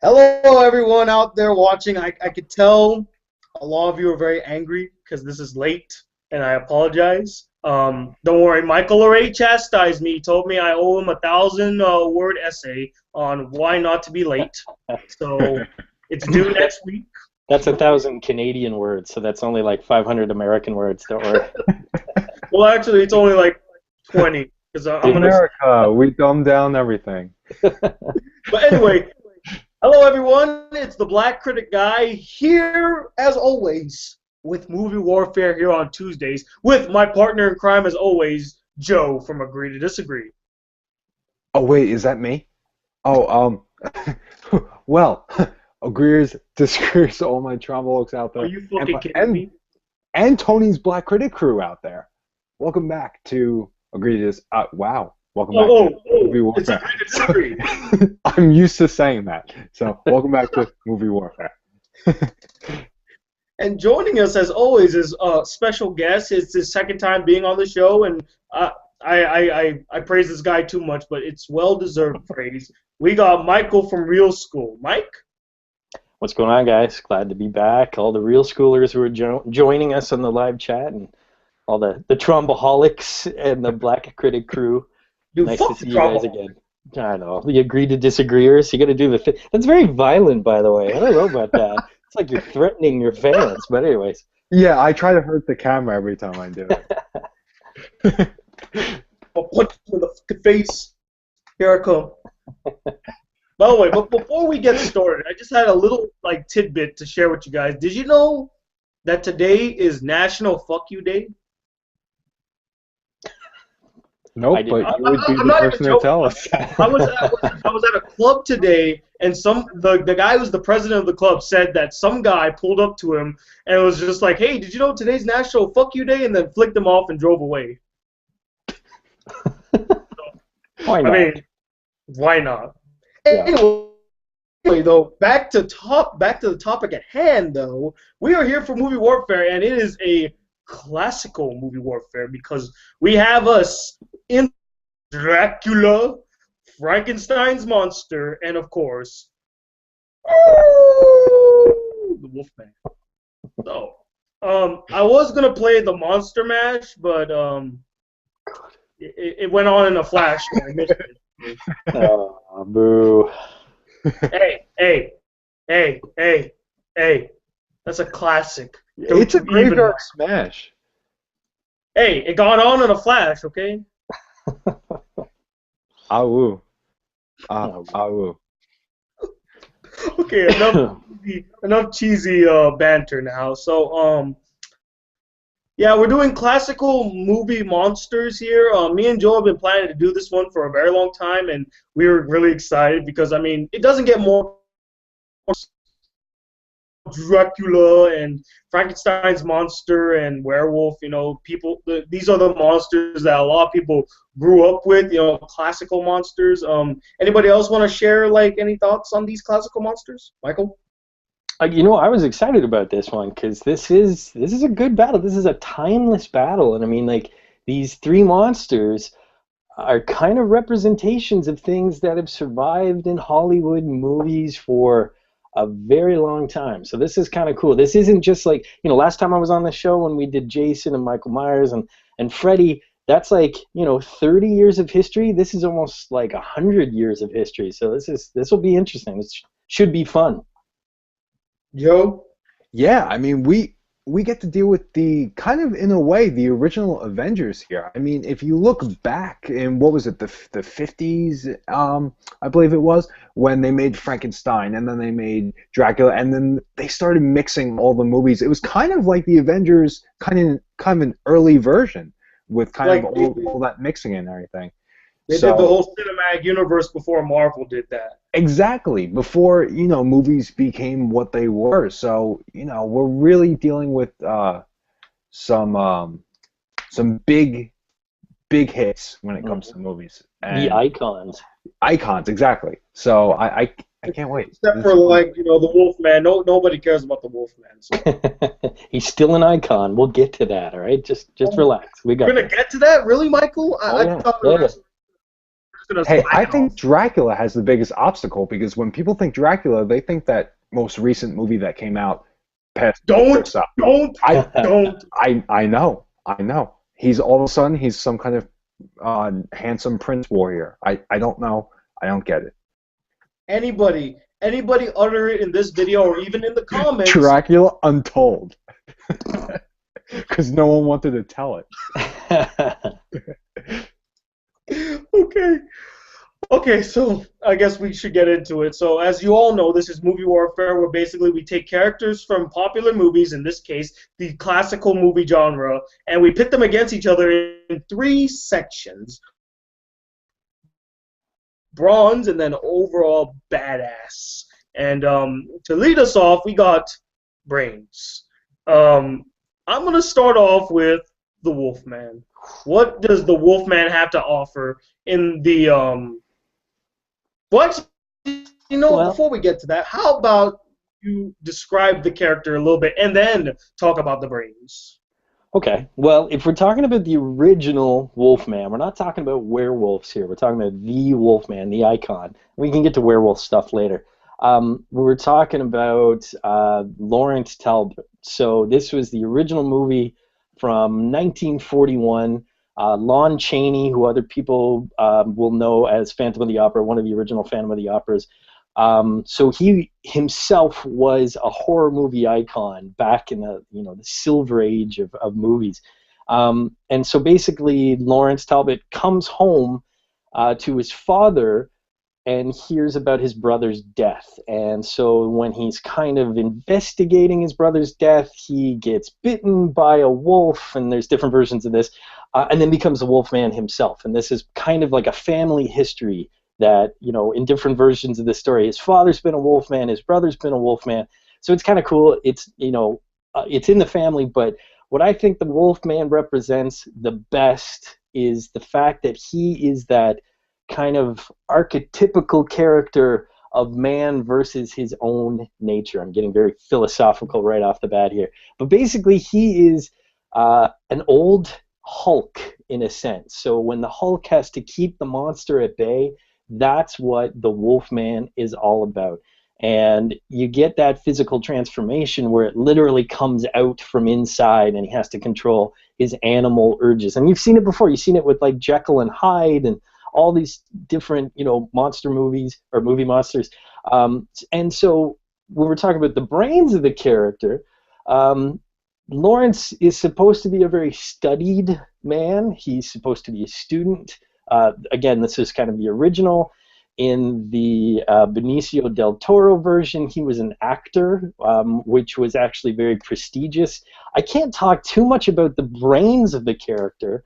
Hello, everyone out there watching. I could tell a lot of you are very angry because this is late, and I apologize. Don't worry, Michael already chastised me. He told me I owe him a 1,000 word essay on why not to be late. So it's due next week. That's 1,000 Canadian words, so that's only like 500 American words. Don't worry. Well, actually, it's only like 20 because I'm gonna. America, we dumb down everything. But anyway. Hello, everyone. It's the Black Critic Guy here, as always, with Movie Warfare here on Tuesdays, with my partner in crime, as always, Joe from Agree to Disagree. Oh wait, is that me? Oh, well, agrees, disagrees, all my trauma out there. Are you fucking kidding me? And Tony's Black Critic crew out there. Welcome back to Agree to Dis. Wow. Welcome back to Movie Warfare. It's Agree to Disagree. I'm used to saying that. So, welcome back to Movie Warfare. And joining us, as always, is a special guest. It's his second time being on the show, and I praise this guy too much, but it's well-deserved praise. We got Michael from Real School. Mike? What's going on, guys? Glad to be back. All the real schoolers who are joining us on the live chat, and all the Trombaholics and the Black Critic crew. Dude, nice to see you guys again. I know. The Agree to Disagreeers. You got to do the thing. That's very violent, by the way. I don't know about that. It's like you're threatening your fans. But anyways. Yeah, I try to hurt the camera every time I do it. I'll punch you in the fucking face. Here I come. By the way, but before we get started, I just had a little tidbit to share with you guys. Did you know that today is National Fuck You Day? Nope, but you would be the person to tell us. I was at a club today, and the guy who's the president of the club said that some guy pulled up to him and was just like, "Hey, did you know today's National Fuck You Day?" and then flicked him off and drove away. Why not? I mean, why not? Yeah. Anyway, though, back to the topic at hand. Though, we are here for Movie Warfare, and it is a classical movie warfare because we have us in Dracula, Frankenstein's monster, and of course, the Wolfman. So, I was gonna play the Monster Mash, but it went on in a flash. And I missed it. Oh, boo. Hey! That's a classic. It's a graveyard smash. Hey, it got on in a flash, okay? Awoo. Awoo. Okay, enough cheesy banter now. So, yeah, we're doing classical movie monsters here. Me and Joe have been planning to do this one for a very long time, and we were really excited because, I mean, it doesn't get more Dracula and Frankenstein's monster and werewolf, these are the monsters that a lot of people grew up with, classical monsters. Anybody else want to share any thoughts on these classical monsters? Michael? I was excited about this one because this is a good battle. This is a timeless battle, and I mean, these three monsters are kind of representations of things that have survived in Hollywood movies for a very long time. So this is kind of cool. This isn't just last time I was on the show when we did Jason and Michael Myers and Freddy, that's 30 years of history. This is almost 100 years of history. So this will be interesting. This should be fun. Joe? Yeah, I mean, we get to deal with the kind of, in a way, the original Avengers here. I mean, if you look back in, what was it, the 50s, I believe it was, when they made Frankenstein, and then they made Dracula, and then they started mixing all the movies. It was kind of like the Avengers, kind of an early version, with kind of all that mixing and everything. They did the whole cinematic universe before Marvel did that. Exactly. Before, movies became what they were. So, we're really dealing with some big hits when it comes to movies. And the icons. Icons, exactly. So I can't wait. Except for the Wolfman. Nobody cares about the Wolfman. So. He's still an icon. We'll get to that, all right? Just relax. We're gonna get to that? Really, Michael? I thought gonna Hey, slide I it think off. Dracula has the biggest obstacle because when people think Dracula, they think that most recent movie that came out past or Don't, so. don't, I, don't. I know, I know. He's all of a sudden he's some kind of handsome prince warrior. I don't know. I don't get it. Anybody utter it in this video or even in the comments. Dracula Untold, because no one wanted to tell it. Okay. Okay, so I guess we should get into it. So as you all know, this is movie warfare, where basically we take characters from popular movies, in this case, the classical movie genre, and we pit them against each other in three sections: bronze, and then overall badass. And to lead us off, we got brains. I'm gonna start off with the Wolfman. What does the Wolfman have to offer in the What? You know, Well, before we get to that, how about you describe the character a little bit and then talk about the brains? okay. Well, if we're talking about the original Wolfman, we're not talking about werewolves here. We're talking about the Wolfman, the icon. We can get to werewolf stuff later. We're talking about Lawrence Talbot. So this was the original movie from 1941. Lon Chaney, who other people will know as Phantom of the Opera, one of the original Phantom of the Operas. So he himself was a horror movie icon back in the silver age of movies. And so basically, Lawrence Talbot comes home to his father and hears about his brother's death. And so when he's kind of investigating his brother's death, he gets bitten by a wolf, and there's different versions of this, and then becomes a Wolfman himself. And this is kind of like a family history that, in different versions of the story, his father's been a Wolfman, his brother's been a Wolfman. So it's kind of cool. It's, it's in the family, but what I think the Wolfman represents the best is the fact that he is that kind of archetypical character of man versus his own nature. I'm getting very philosophical right off the bat here. But basically, he is an old Hulk in a sense. So when the Hulk has to keep the monster at bay, that's what the Wolfman is all about. And you get that physical transformation where it literally comes out from inside and he has to control his animal urges. And you've seen it before. You've seen it with like Jekyll and Hyde and all these different, monster movies or movie monsters. And so when we're talking about the brains of the character, Lawrence is supposed to be a very studied man. He's supposed to be a student. Again, this is kind of the original. In the Benicio del Toro version, he was an actor, which was actually very prestigious. I can't talk too much about the brains of the character,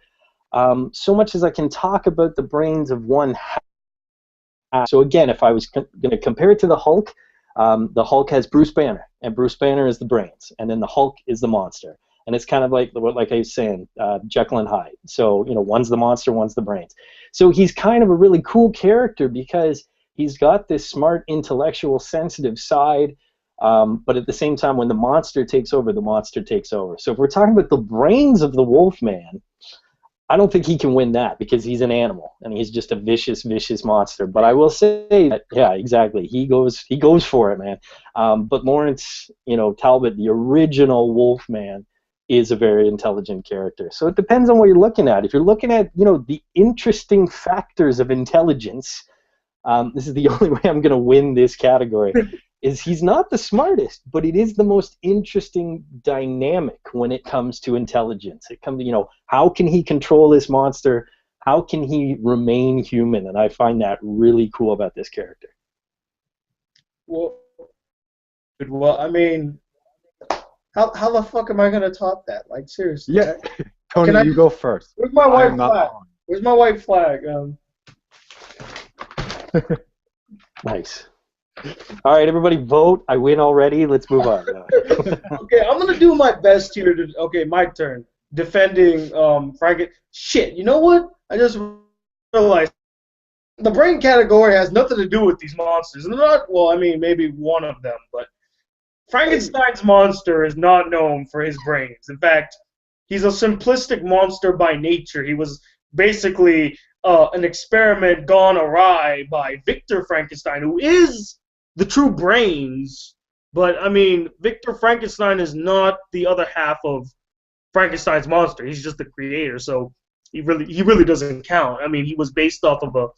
so much as I can talk about the brains of one half. So again, if I was going to compare it to the Hulk has Bruce Banner, and Bruce Banner is the brains, and then the Hulk is the monster. And it's kind of like I was saying, Jekyll and Hyde. So, one's the monster, one's the brains. So he's kind of a really cool character because he's got this smart, intellectual, sensitive side, but at the same time, when the monster takes over, the monster takes over. So if we're talking about the brains of the Wolfman, I don't think he can win that because he's an animal and he's just a vicious, vicious monster. But I will say that, yeah, exactly. He goes for it, man. But Lawrence, Talbot, the original Wolfman, is a very intelligent character. So it depends on what you're looking at. If you're looking at, the interesting factors of intelligence, this is the only way I'm going to win this category. Is he's not the smartest, but it is the most interesting dynamic when it comes to intelligence. It comes, how can he control this monster? How can he remain human? And I find that really cool about this character. Well, I mean, how the fuck am I gonna top that? Like, seriously. Yeah, Tony, you go first. Where's my white flag? Where's my white flag? Nice. All right, everybody vote. I win already. Let's move on. Okay, I'm gonna do my best here. Okay, my turn. Defending Franken. Shit, you know what? I just realized the brain category has nothing to do with these monsters. Well, I mean, maybe one of them, but Frankenstein's monster is not known for his brains. In fact, he's a simplistic monster by nature. He was basically an experiment gone awry by Victor Frankenstein, who is the true brains. But I mean, Victor Frankenstein is not the other half of Frankenstein's monster. He's just the creator, so he really doesn't count. I mean, he was based off of a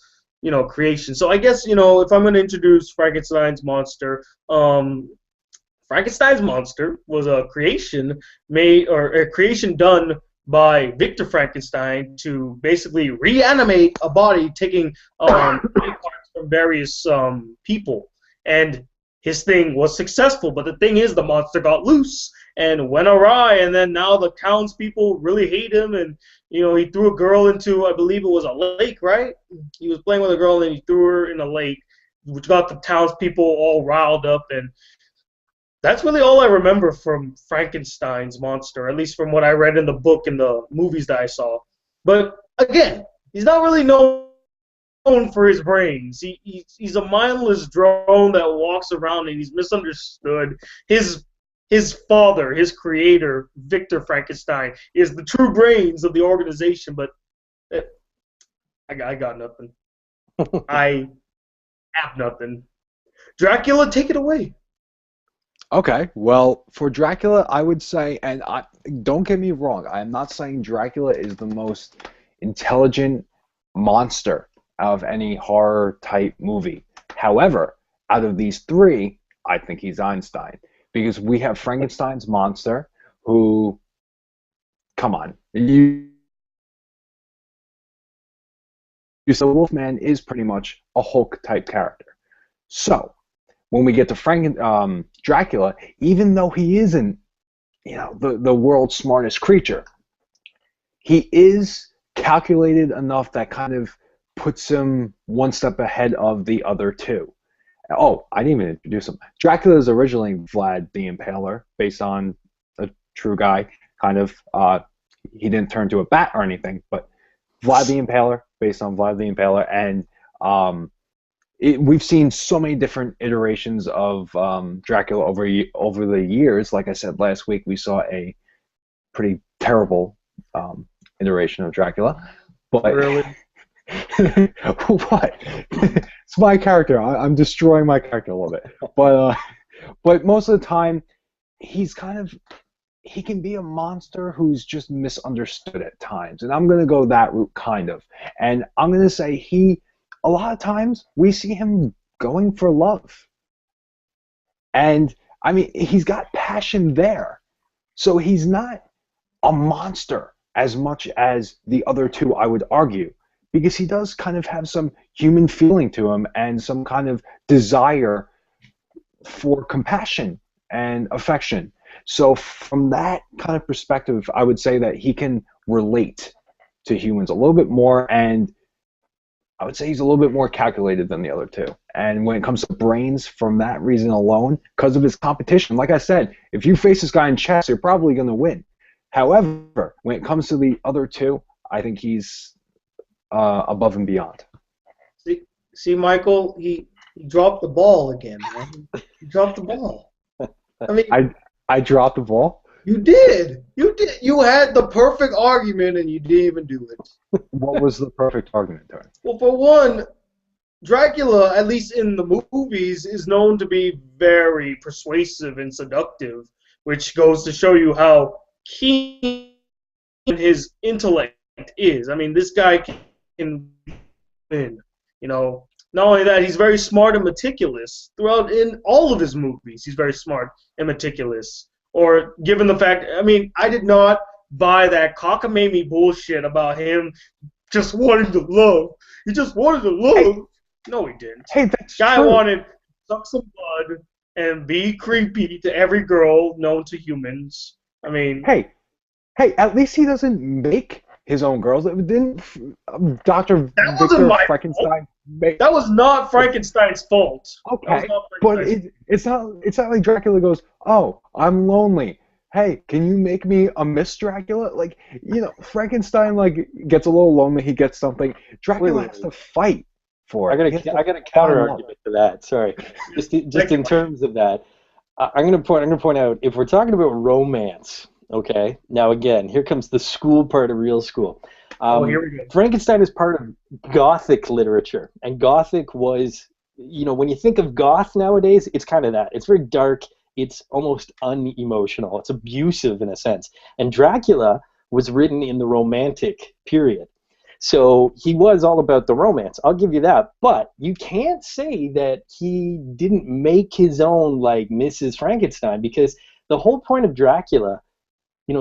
creation. So I guess if I'm going to introduce Frankenstein's monster was a creation made or a creation done by Victor Frankenstein to basically reanimate a body, taking body parts from various people. And his thing was successful, but the thing is, the monster got loose and went awry, and then now the townspeople really hate him, and he threw a girl into, I believe it was a lake, right? He was playing with a girl and he threw her in a lake, which got the townspeople all riled up, and that's really all I remember from Frankenstein's monster, at least from what I read in the book and the movies that I saw. But again, he's not really known for his brains. He's a mindless drone that walks around and he's misunderstood. His father, his creator, Victor Frankenstein, is the true brains of the organization. But I got nothing. I have nothing. Dracula, take it away. Okay, well, for Dracula, I would say, and don't get me wrong, I am not saying Dracula is the most intelligent monster out of any horror-type movie. However, out of these three, I think he's Einstein. Because we have Frankenstein's monster, who, come on, you so Wolfman is pretty much a Hulk-type character. So, when we get to Dracula, even though he isn't, the world's smartest creature, he is calculated enough that kind of puts him one step ahead of the other two. Oh, I didn't even introduce him. Dracula is originally Vlad the Impaler, based on a true guy. Kind of, he didn't turn to a bat or anything, but Vlad the Impaler, based on Vlad the Impaler, and we've seen so many different iterations of Dracula over the years. Like I said last week, we saw a pretty terrible iteration of Dracula. But really? What? It's my character. I'm destroying my character a little bit. But most of the time, he can be a monster who's just misunderstood at times. And I'm going to go that route, kind of. And I'm going to say a lot of times, we see him going for love. And, I mean, he's got passion there. So he's not a monster as much as the other two, I would argue. Because he does kind of have some human feeling to him and some kind of desire for compassion and affection. So from that kind of perspective, I would say that he can relate to humans a little bit more, and I would say he's a little bit more calculated than the other two. And when it comes to brains, from that reason alone, because of his competition, like I said, if you face this guy in chess, you're probably going to win. However, when it comes to the other two, I think he's above and beyond. See, Michael, he dropped the ball again, man. He dropped the ball. I mean, I dropped the ball? You did. You had the perfect argument, and you didn't even do it. What was the perfect argument, Tony? Well, for one, Dracula, at least in the movies, is known to be very persuasive and seductive, which goes to show you how keen his intellect is. I mean, this guy can win. Not only that, he's very smart and meticulous. Throughout in all of his movies, he's very smart and meticulous. Or given the fact, I mean, I did not buy that cockamamie bullshit about him just wanting to love. He just wanted to love. Hey, no, he didn't. Hey, that's guy true. wanted to suck some blood and be creepy to every girl known to humans. I mean, hey, at least he doesn't make his own girls. Didn't Dr. Victor Frankenstein make? That was not Frankenstein's fault. Okay, but it's not like Dracula goes, "Oh, I'm lonely. Hey, can you make me a Miss Dracula?" Like, Frankenstein gets a little lonely. He gets something. Dracula has to fight for it. I got a counter argument to that. Sorry, just in terms of that, I'm going to point out, if we're talking about romance. Okay, now again, here comes the school part of real school. Oh, here we go. Frankenstein is part of Gothic literature, and Gothic was, when you think of goth nowadays, it's kind of that. It's very dark. It's almost unemotional. It's abusive in a sense. And Dracula was written in the Romantic period. So he was all about the romance. I'll give you that. But you can't say that he didn't make his own, like, Mrs. Frankenstein, because the whole point of Dracula,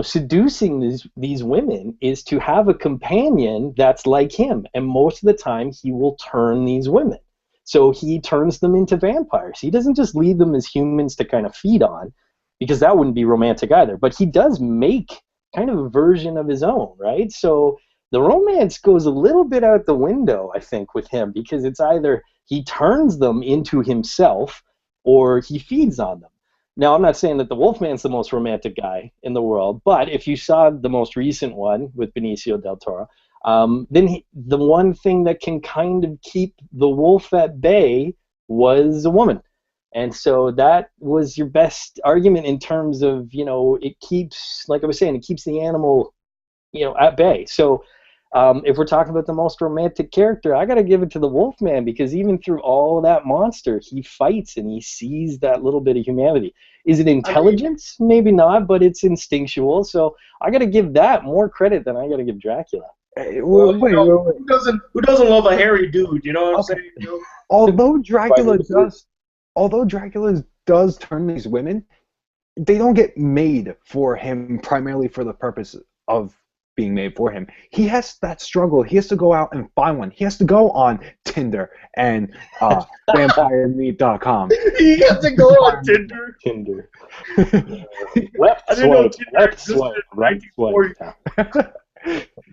seducing these women is to have a companion that's like him. And most of the time, he will turn these women. So he turns them into vampires. He doesn't just leave them as humans to kind of feed on, because that wouldn't be romantic either. But he does make kind of a version of his own, right? So the romance goes a little bit out the window, I think, with him, because it's either he turns them into himself or he feeds on them. Now, I'm not saying that the Wolfman's the most romantic guy in the world, but if you saw the most recent one with Benicio del Toro, then the one thing that can kind of keep the wolf at bay was a woman. And so that was your best argument in terms of, it keeps, like I was saying, it keeps the animal, at bay. So if we're talking about the most romantic character, I got to give it to the Wolfman, because even through all that monster, he fights and he sees that little bit of humanity. Is it intelligence? Maybe not, but it's instinctual. So I got to give that more credit than I got to give Dracula. Wait. Who doesn't love a hairy dude? You know what I'm saying? Although Dracula does turn these women, they don't get made for him primarily for the purpose of being made for him. He has that struggle. He has to go out and find one. He has to go on Tinder and vampiremeat.com. He has to go on Tinder. Left swipe, left swipe, right swipe.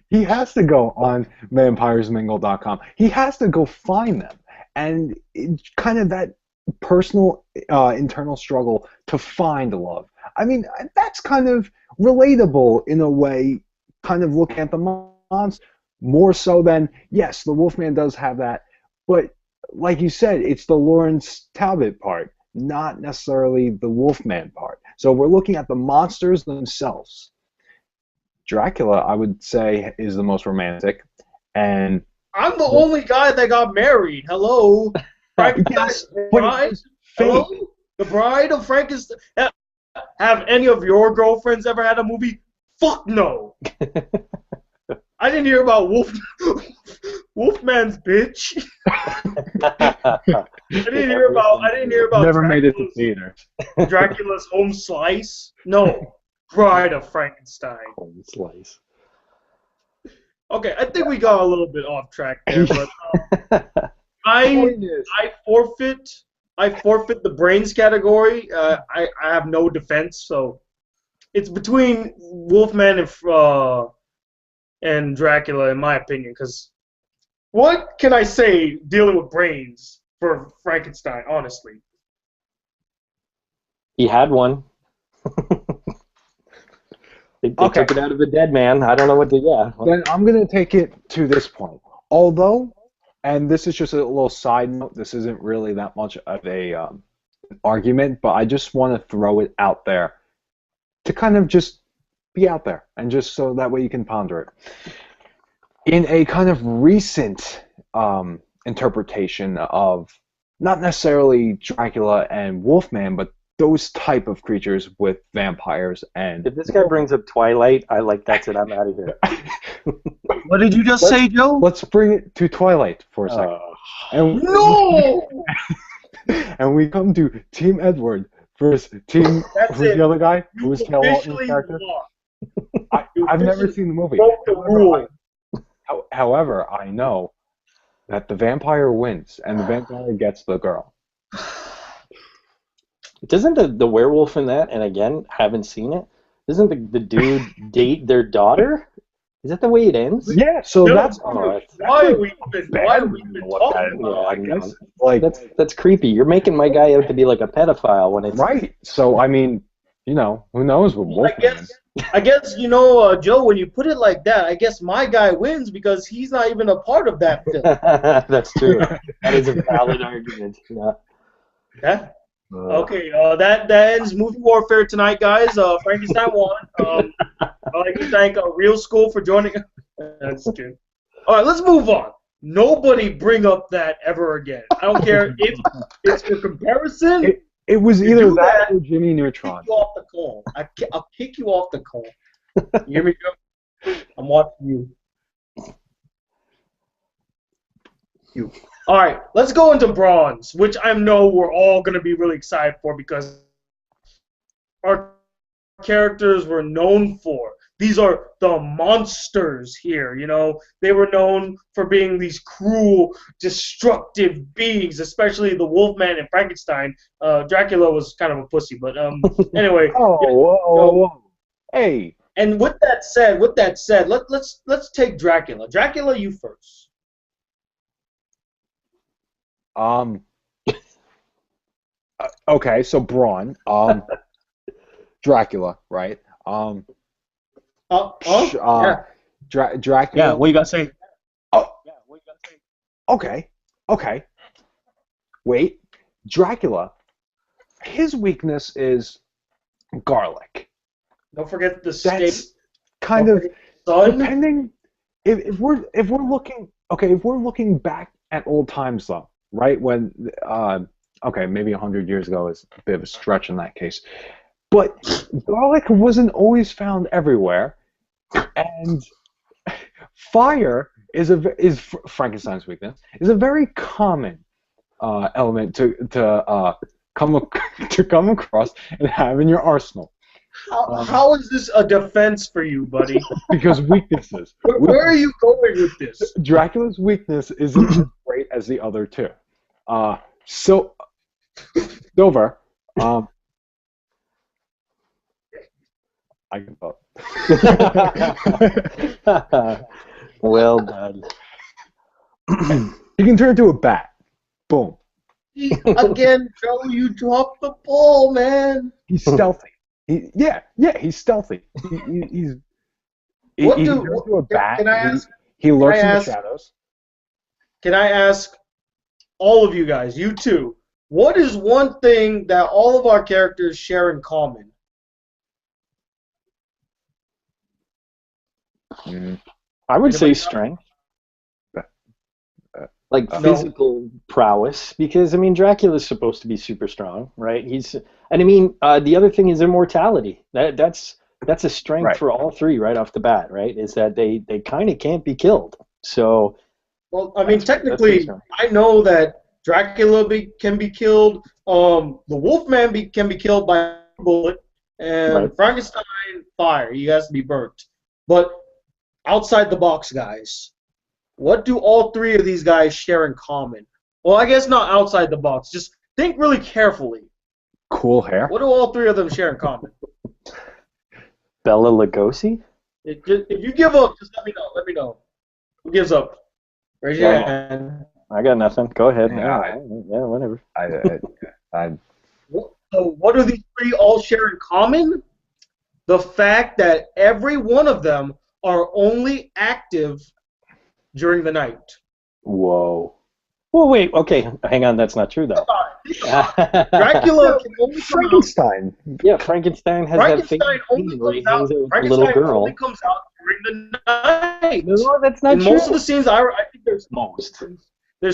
He has to go on vampiresmingle.com. He has to go find them. And it's kind of that personal internal struggle to find love. I mean, that's kind of relatable in a way, kind of looking at the monster, more so than, yes, the Wolfman does have that, but like you said, it's the Lawrence Talbot part, not necessarily the Wolfman part. So we're looking at the monsters themselves. Dracula, I would say, is the most romantic, and I'm the only guy that got married. Hello, yes, bride. Hello, the Bride of Frankenstein. Have any of your girlfriends ever had a movie? Fuck no. I didn't hear about Wolfman's bitch. I didn't hear about. Never made it to theater. Dracula's home slice. No, Bride of Frankenstein. Home slice. Okay, I think we got a little bit off track there, but I forfeit the brains category. I have no defense, so it's between Wolfman and Dracula, in my opinion. Because what can I say dealing with brains for Frankenstein? Honestly, he had one. They took it out of a dead man. I don't know what to. Yeah. Then I'm gonna take it to this point. Although, and this is just a little side note. This isn't really that much of a argument, but I just want to throw it out there to kind of just be out there, and just so that way you can ponder it. In a kind of recent interpretation of not necessarily Dracula and Wolfman, but those type of creatures with vampires and... If this guy brings up Twilight, that's it, I'm out of here. What did you just say, Joe? Let's bring it to Twilight for a second. No! And we come to Team Edward versus Team... Who's the other guy? Who's Cal Walton's character? I've never seen the movie. However, I know that the vampire wins, and the vampire gets the girl. Doesn't the werewolf in that, and again, haven't seen it, doesn't the dude date their daughter? Is that the way it ends? Yeah, so that's... why are we even talking about it? That's creepy. You're making my guy out to be like a pedophile when it's... Right, so I mean, who knows what Wolfman is. I guess, Joe, when you put it like that, I guess my guy wins because he's not even a part of that film. That's true. That is a valid argument. Yeah. Okay, that ends Movie Warfare tonight, guys. Frankenstein won. I'd like to thank Real School for joining That's good. All right, let's move on. Nobody bring up that ever again. I don't care if it's for comparison. It was You either do that that, or Jimmy I'll Neutron. kick you off the call. I'll kick you off the call. You hear me, Joe? I'm watching you. All right, let's go into bronze, which I know we're all going to be really excited for because our characters were known for. These are the monsters here, you know. They were known for being these cruel, destructive beings, especially the Wolfman and Frankenstein. Dracula was kind of a pussy, but anyway. Oh, whoa. Hey. And with that said, let's take Dracula. Dracula, you first. Okay, so Braun, Dracula, right? Yeah. Dracula. Yeah, what you gotta say? Oh. Yeah, what you gotta say? Okay. Wait, Dracula. His weakness is garlic. Don't forget the That's steak. kind of Sun. depending. If we're looking back at old times though, right? When okay, maybe 100 years ago is a bit of a stretch in that case, but garlic wasn't always found everywhere, and fire is Frankenstein's weakness. Is a very common element to come across and have in your arsenal. How is this a defense for you, buddy? Because weaknesses. Where are you going with this? Dracula's weakness isn't as great as the other two. So, Silver, I give up. Well done. He can turn into a bat. Boom. Again, Joe, you dropped the ball, man. He's stealthy. He's stealthy. He can turn into a bat. Can I ask? He lurks in the shadows. Can I ask all of you guys, you two, what is one thing that all of our characters share in common? I would say strength. Like physical prowess, because I mean Dracula's supposed to be super strong, right? And I mean the other thing is immortality. That's a strength for all three right off the bat, right? Is that they kind of can't be killed. So, well, I mean technically, I know that Dracula can be killed. The Wolfman can be killed by a bullet, and Frankenstein fire. He has to be burnt. But outside the box, guys. What do all three of these guys share in common? Well, I guess not outside the box. Just think really carefully. Cool hair. What do all three of them share in common? Bela Lugosi? If you give up, just let me know. Let me know. Who gives up? Raise your hand. I got nothing. Go ahead. Yeah, whatever. So what do these three all share in common? The fact that every one of them are only active during the night. Whoa. Well, wait. Okay, hang on. That's not true, though. Dracula can only Frankenstein. Yeah, Frankenstein has that thing where he hangs out with a little girl. Only comes out during the night. No, that's not true. Most of the scenes, I think there's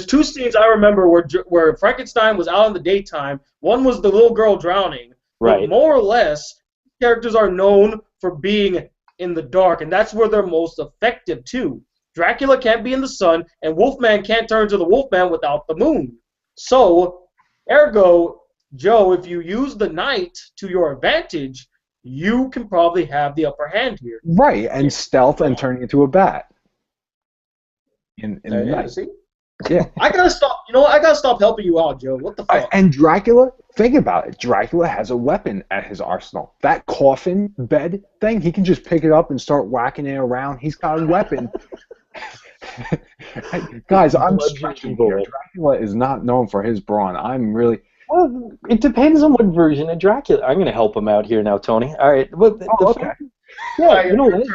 two scenes I remember where Frankenstein was out in the daytime. One was the little girl drowning. Right. But more or less, characters are known for being in the dark, and that's where they're most effective too. Dracula can't be in the sun, and Wolfman can't turn to the Wolfman without the moon. So, ergo, Joe, if you use the night to your advantage, you can probably have the upper hand here. Right, and stealth and turning into a bat. In the night. See? Yeah. I gotta stop. You know what? I gotta stop helping you out, Joe. What the fuck? And Dracula, think about it. Dracula has a weapon at his arsenal. That coffin bed thing, he can just pick it up and start whacking it around. He's got a weapon. Guys, I'm stretching here. Dracula is not known for his brawn. I'm really... Well, it depends on what version of Dracula. I'm going to help him out here now, Tony. All right. Well, okay. Yeah, you know what?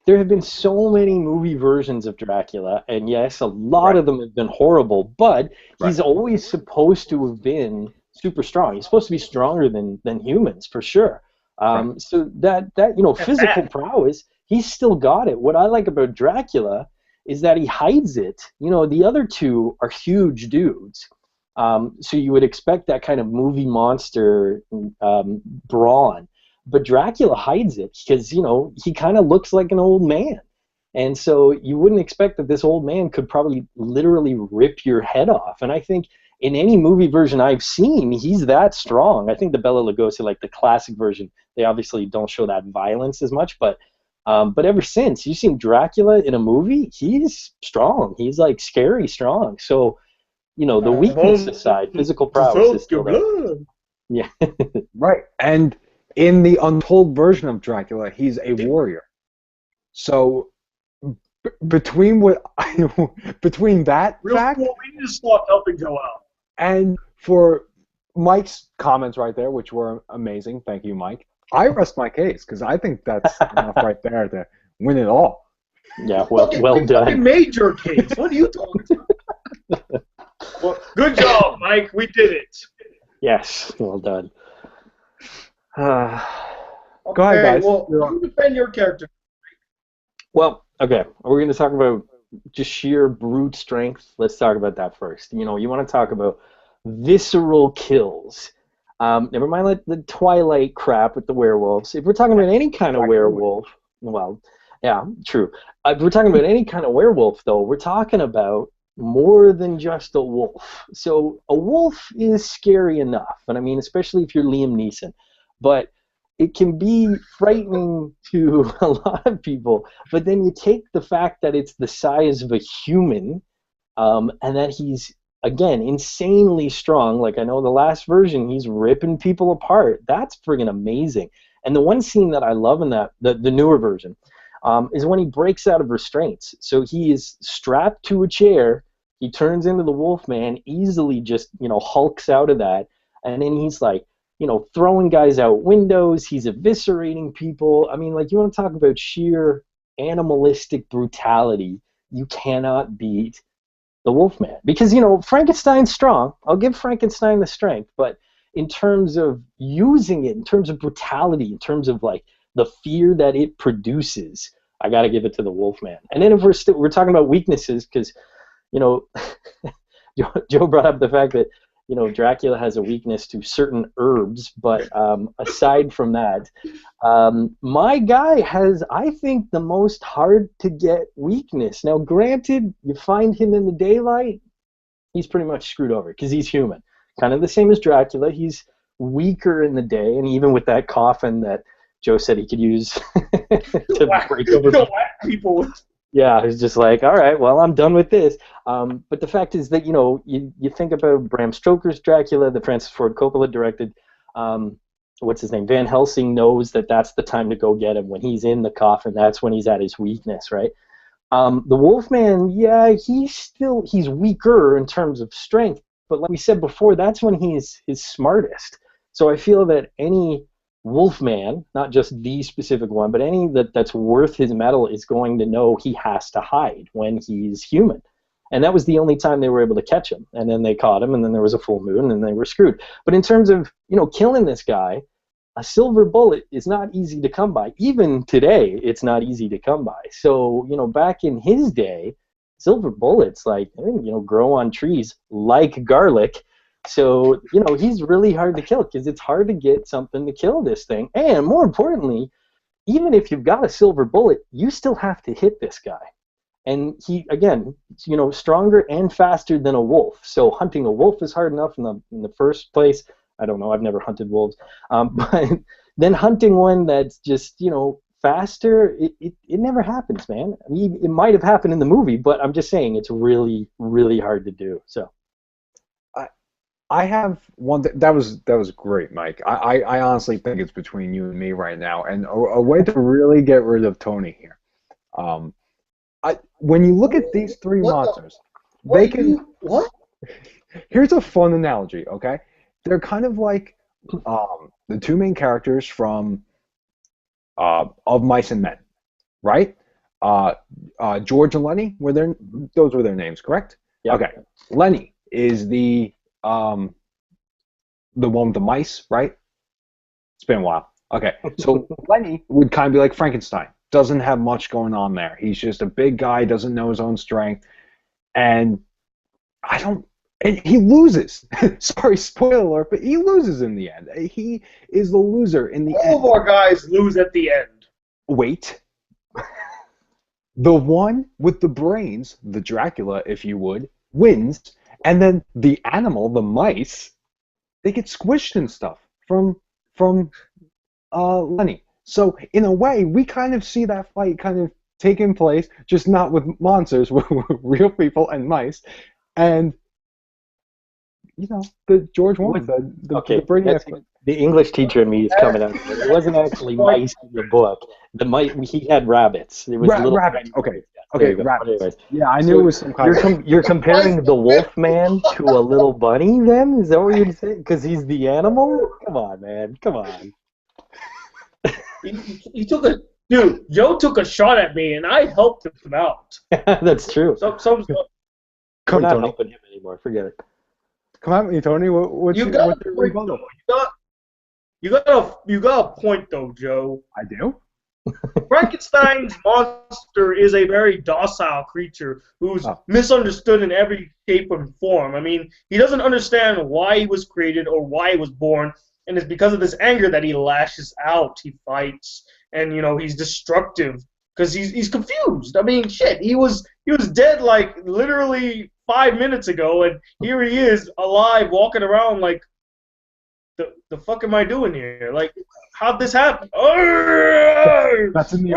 There have been so many movie versions of Dracula, and yes, a lot of them have been horrible, but he's always supposed to have been super strong. He's supposed to be stronger than humans, for sure. So that physical prowess, he's still got it. What I like about Dracula is that he hides it. You know, the other two are huge dudes. So you would expect that kind of movie monster brawn. But Dracula hides it because, you know, he kind of looks like an old man. And so you wouldn't expect that this old man could probably literally rip your head off. And I think in any movie version I've seen, he's that strong. I think the Bela Lugosi, like the classic version, they obviously don't show that violence as much. But ever since, you've seen Dracula in a movie, he's strong. He's like scary strong. So, you know, the weakness aside, physical prowess is still there. Yeah. Right. And in the untold version of Dracula, he's a warrior. So between that Real fact, cool, we need to stop helping Joe out. and for Mike's comments right there, which were amazing, thank you, Mike. I rest my case because I think that's enough right there to win it all. Yeah, well done. I made your case. What are you talking about? Well, good job, Mike. We did it. Yes, well done. Go ahead, guys. Well, you defend your character. Well, okay, we're going to talk about just sheer brute strength. Let's talk about that first. You know, you want to talk about visceral kills. Never mind like the Twilight crap with the werewolves. If we're talking about any kind of werewolf, well, yeah, true. If we're talking about any kind of werewolf, though, we're talking about more than just a wolf. So a wolf is scary enough, and I mean, especially if you're Liam Neeson, but it can be frightening to a lot of people. But then you take the fact that it's the size of a human, and that he's, again, insanely strong. Like, I know the last version, he's ripping people apart. That's friggin' amazing. And the one scene that I love in that, the newer version, is when he breaks out of restraints. So he is strapped to a chair, he turns into the Wolfman, easily just, you know, hulks out of that, and then he's like, you know, throwing guys out windows, he's eviscerating people. I mean, like, you want to talk about sheer animalistic brutality, you cannot beat the Wolfman. Because, you know, Frankenstein's strong. I'll give Frankenstein the strength, but in terms of using it, in terms of brutality, in terms of, like, the fear that it produces, I got to give it to the Wolfman. And then if we're talking about weaknesses, because, you know, Joe brought up the fact that, you know, Dracula has a weakness to certain herbs, but aside from that, my guy has, I think, the most hard-to-get weakness. Now, granted, you find him in the daylight, he's pretty much screwed over, because he's human. Kind of the same as Dracula. He's weaker in the day, and even with that coffin that Joe said he could use to break over people with. Yeah, he's just like, all right, well, I'm done with this. But the fact is that, you know, you think about Bram Stoker's Dracula, that Francis Ford Coppola directed. What's his name? Van Helsing knows that that's the time to go get him. When he's in the coffin, that's when he's at his weakness, right? The Wolfman, yeah, he's weaker in terms of strength. But like we said before, that's when he's his smartest. So I feel that any Wolfman, not just the specific one, but any that's worth his mettle is going to know he has to hide when he's human. And that was the only time they were able to catch him. And then they caught him, and then there was a full moon, and they were screwed. But in terms of, you know, killing this guy, a silver bullet is not easy to come by. Even today, it's not easy to come by. So, you know, back in his day, silver bullets, like, you know, grow on trees like garlic. So, you know, he's really hard to kill because it's hard to get something to kill this thing. And more importantly, even if you've got a silver bullet, you still have to hit this guy. And he, again, you know, stronger and faster than a wolf. So hunting a wolf is hard enough in the first place. I don't know, I've never hunted wolves. But then hunting one that's just, you know, faster, it never happens, man. I mean, it might have happened in the movie, but I'm just saying it's really, really hard to do. So. I have one that was great, Mike. I honestly think it's between you and me right now, and a way to really get rid of Tony here. When you look at these three monsters, they can. What? Here's a fun analogy. Okay, they're kind of like the two main characters from Of Mice and Men, right? George and Lenny those were their names, correct? Yeah. Okay. Lenny is the one with the mice, right? It's been a while. Okay, so Lenny would kind of be like Frankenstein, doesn't have much going on there. He's just a big guy, doesn't know his own strength, and and he loses. Sorry, spoiler alert, but he loses in the end. He is the loser in the end. All of our guys lose at the end. Wait. The one with the brains, the Dracula, if you would, wins, and then the animal, the mice, they get squished and stuff from Lenny. So in a way, we kind of see that fight kind of taking place, just not with monsters, with real people and mice, and the George won. The Brainiac. The English teacher in me is coming out. It wasn't actually mice in the book. The mice, he had rabbits. It was little rabbits. Okay, rabbits. Anyways. Yeah, I knew it was some kind of... You're comparing the Wolfman to a little bunny, then? Is that what you're saying? Because he's the animal? Come on, man. Come on. He took a... Dude, Joe took a shot at me, and I helped him out. That's true. Come, We're not Tony. helping him anymore. Forget it. Come at me, Tony. What's your rebuttal? You got a point, though, Joe. I do? Frankenstein's monster is a very docile creature who's misunderstood in every shape and form. I mean, he doesn't understand why he was created or why he was born, and it's because of this anger that he lashes out. He fights, and he's destructive because he's confused. I mean, shit, he was dead like literally 5 minutes ago, and here he is alive, walking around like, the fuck am I doing here? Like, how'd this happen? That's in the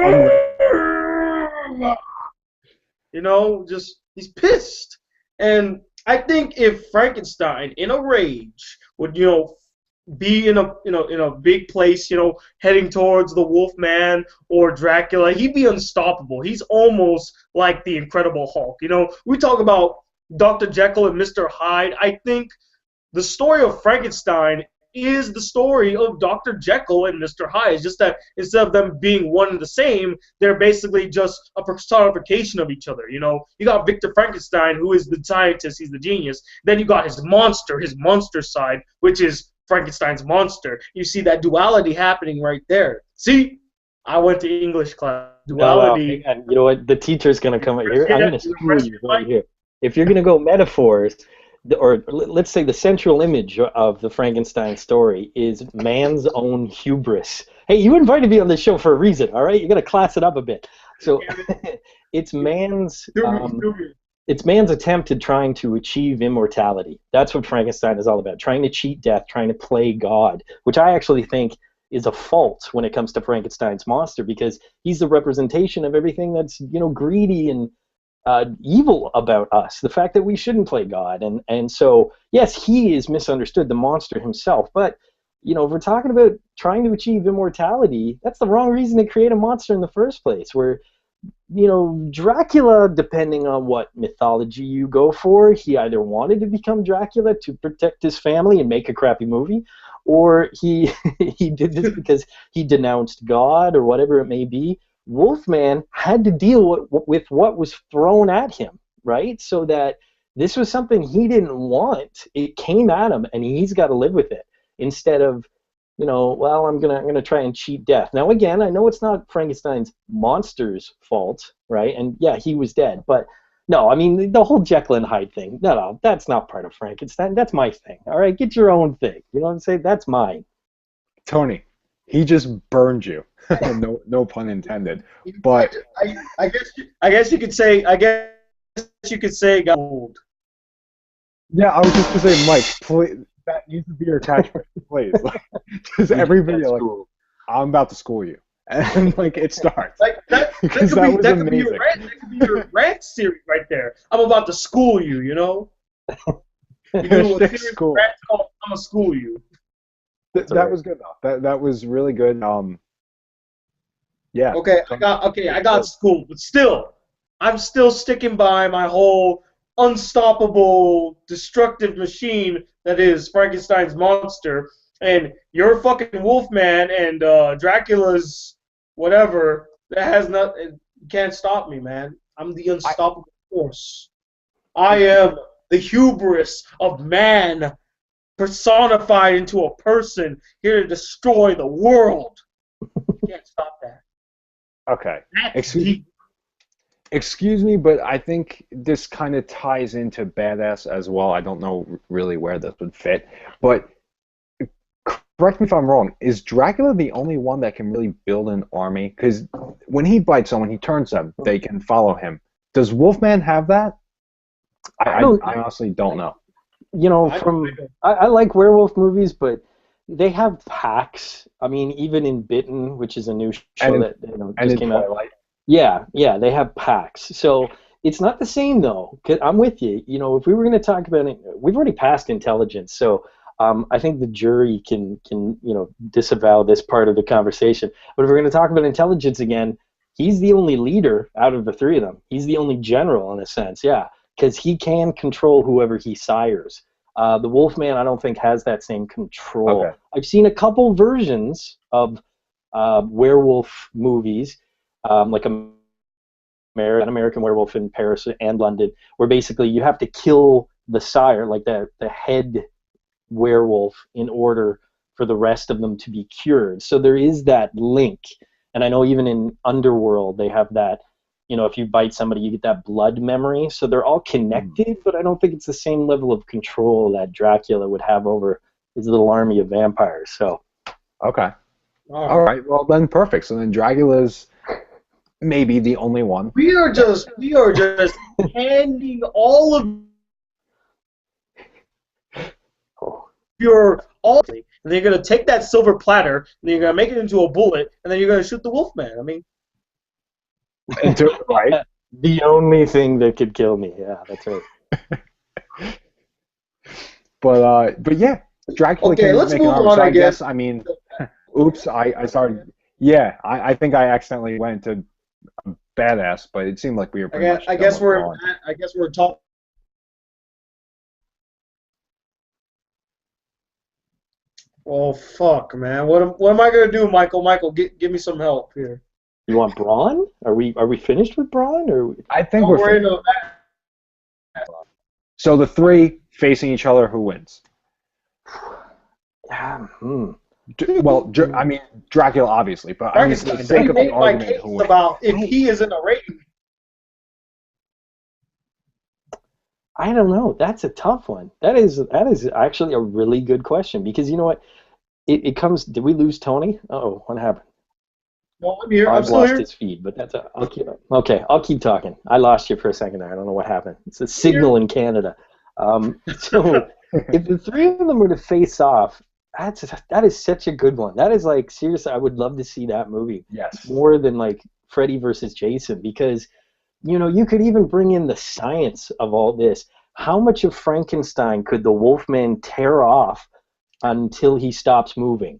just he's pissed. And I think if Frankenstein, in a rage, would be in a big place, heading towards the Wolfman or Dracula, he'd be unstoppable. He's almost like the Incredible Hulk. We talk about Dr. Jekyll and Mr. Hyde. I think the story of Frankenstein is the story of Dr. Jekyll and Mr. Hyde. It's just that instead of them being one and the same, they're basically just a personification of each other. You got Victor Frankenstein, who is the scientist, he's the genius. Then you got his monster side, which is Frankenstein's monster. You see that duality happening right there. See? I went to English class. Duality. No, hang on. You know what? The teacher's going to come in here. I'm going to screw you right here. If you're going to go metaphors, or let's say the central image of the Frankenstein story is man's own hubris. Hey, you invited me on this show for a reason, all right? You got to class it up a bit. So it's man's attempt at trying to achieve immortality. That's what Frankenstein is all about, trying to cheat death, trying to play God, which I actually think is a fault when it comes to Frankenstein's monster, because he's the representation of everything that's greedy and evil about us, the fact that we shouldn't play God. And so, yes, he is misunderstood, the monster himself, but, if we're talking about trying to achieve immortality, that's the wrong reason to create a monster in the first place, where, Dracula, depending on what mythology you go for, he either wanted to become Dracula to protect his family and make a crappy movie, or he did this because he denounced God or whatever it may be. Wolfman had to deal with what was thrown at him, right? So that this was something he didn't want. It came at him, and he's got to live with it instead of, well, I'm gonna try and cheat death. Now, again, I know it's not Frankenstein's monster's fault, right? And yeah, he was dead, but no, I mean the whole Jekyll and Hyde thing. No, that's not part of Frankenstein. That's my thing. All right, get your own thing. You know what I'm saying? That's mine. Tony, he just burned you. no pun intended. But I guess you could say gold. Yeah, I was just gonna say, Mike, please, that needs to be your catchphrase, please. Just every video, like, I'm about to school you, and like it starts. Like that could be your rant series right there. I'm about to school you. You do a series of rants called "I'm gonna school you." That was good enough. That was really good. Yeah. Okay, I got schooled, but still, I'm still sticking by my whole unstoppable, destructive machine that is Frankenstein's monster, and your fucking Wolfman and Dracula's whatever. That has not. You can't stop me, man. I'm the unstoppable force. I am the hubris of man, personified into a person, here to destroy the world. You can't stop that. Okay. That's Excuse deep. excuse me, but I think this kind of ties into badass as well. I don't know really where this would fit, but correct me if I'm wrong. Is Dracula the only one that can really build an army? Because when he bites someone, he turns them. They can follow him. Does Wolfman have that? I don't. I honestly don't know. You know, I, I like werewolf movies, but they have packs. I mean, even in Bitten, which is a new And show in, that and just in came out. Twilight. Yeah, yeah, they have packs. So it's not the same though. 'Cause I'm with you. You know, if we were going to talk about it, we've already passed intelligence. So I think the jury can disavow this part of the conversation. But if we're going to talk about intelligence again, he's the only leader out of the three of them. He's the only general in a sense. Yeah, because he can control whoever he sires. The Wolfman, I don't think, has that same control. Okay. I've seen a couple versions of werewolf movies, like an American Werewolf in Paris and London, where basically you have to kill the sire, like the head werewolf, in order for the rest of them to be cured. So there is that link. And I know even in Underworld they have that, if you bite somebody you get that blood memory. So they're all connected, but I don't think it's the same level of control that Dracula would have over his little army of vampires. So Okay. all All right. right. Well, then perfect. So then Dracula's maybe the only one. We are just handing all of and then you're gonna take that silver platter, and then you're gonna make it into a bullet, and then you're gonna shoot the Wolfman. I mean, Right. the only thing that could kill me. Yeah, that's right. But yeah, Dracula okay, can let's make an move army. on. So I I guess. guess I mean, oops, I started. Yeah, I think I accidentally went to badass, but it seemed like we were pretty much. I done guess with we're Braun. talking. Well, fuck, man. What am I gonna do, Michael? Michael, give me some help here. You want Braun? Are we finished with Braun? Or I think Oh, we're we're finished. in a So the three facing each other, who wins? yeah, Well, I mean Dracula, obviously, but I mean for the Frankenstein. sake Don't of the make my argument, case who wins? about if he is in a rating. I don't know. That's a tough one. That is actually a really good question, because you know what? It comes. Did we lose Tony? Oh, what happened? No, I'm here. I'm I've still lost here. his feed, but I'll keep. Okay, I'll keep talking. I lost you for a second there. I don't know what happened. It's a signal in Canada. So if the three of them were to face off, that is such a good one. That is like, seriously, I would love to see that movie Yes. more than like Freddy versus Jason, because you could even bring in the science of all this. How much of Frankenstein could the Wolfman tear off until he stops moving?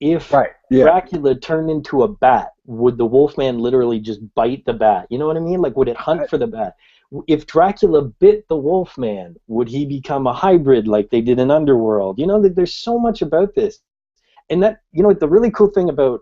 If Right. Yeah. Dracula turned into a bat, would the Wolfman literally just bite the bat? You know what I mean? Like, would it hunt for the bat? If Dracula bit the Wolfman, would he become a hybrid like they did in Underworld? There's so much about this. And that, the really cool thing about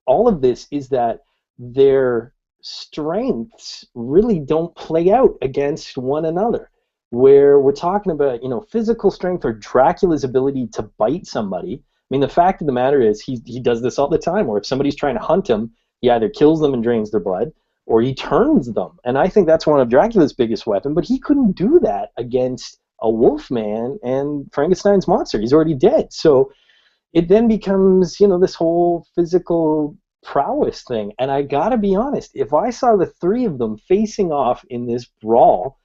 all of this is that their strengths really don't play out against one another. Where we're talking about, physical strength or Dracula's ability to bite somebody. I mean, the fact of the matter is he does this all the time, where if somebody's trying to hunt him, he either kills them and drains their blood, or he turns them. And I think that's one of Dracula's biggest weapons, but he couldn't do that against a Wolfman and Frankenstein's monster. He's already dead. So it then becomes, this whole physical prowess thing. And I gotta be honest, if I saw the three of them facing off in this brawl,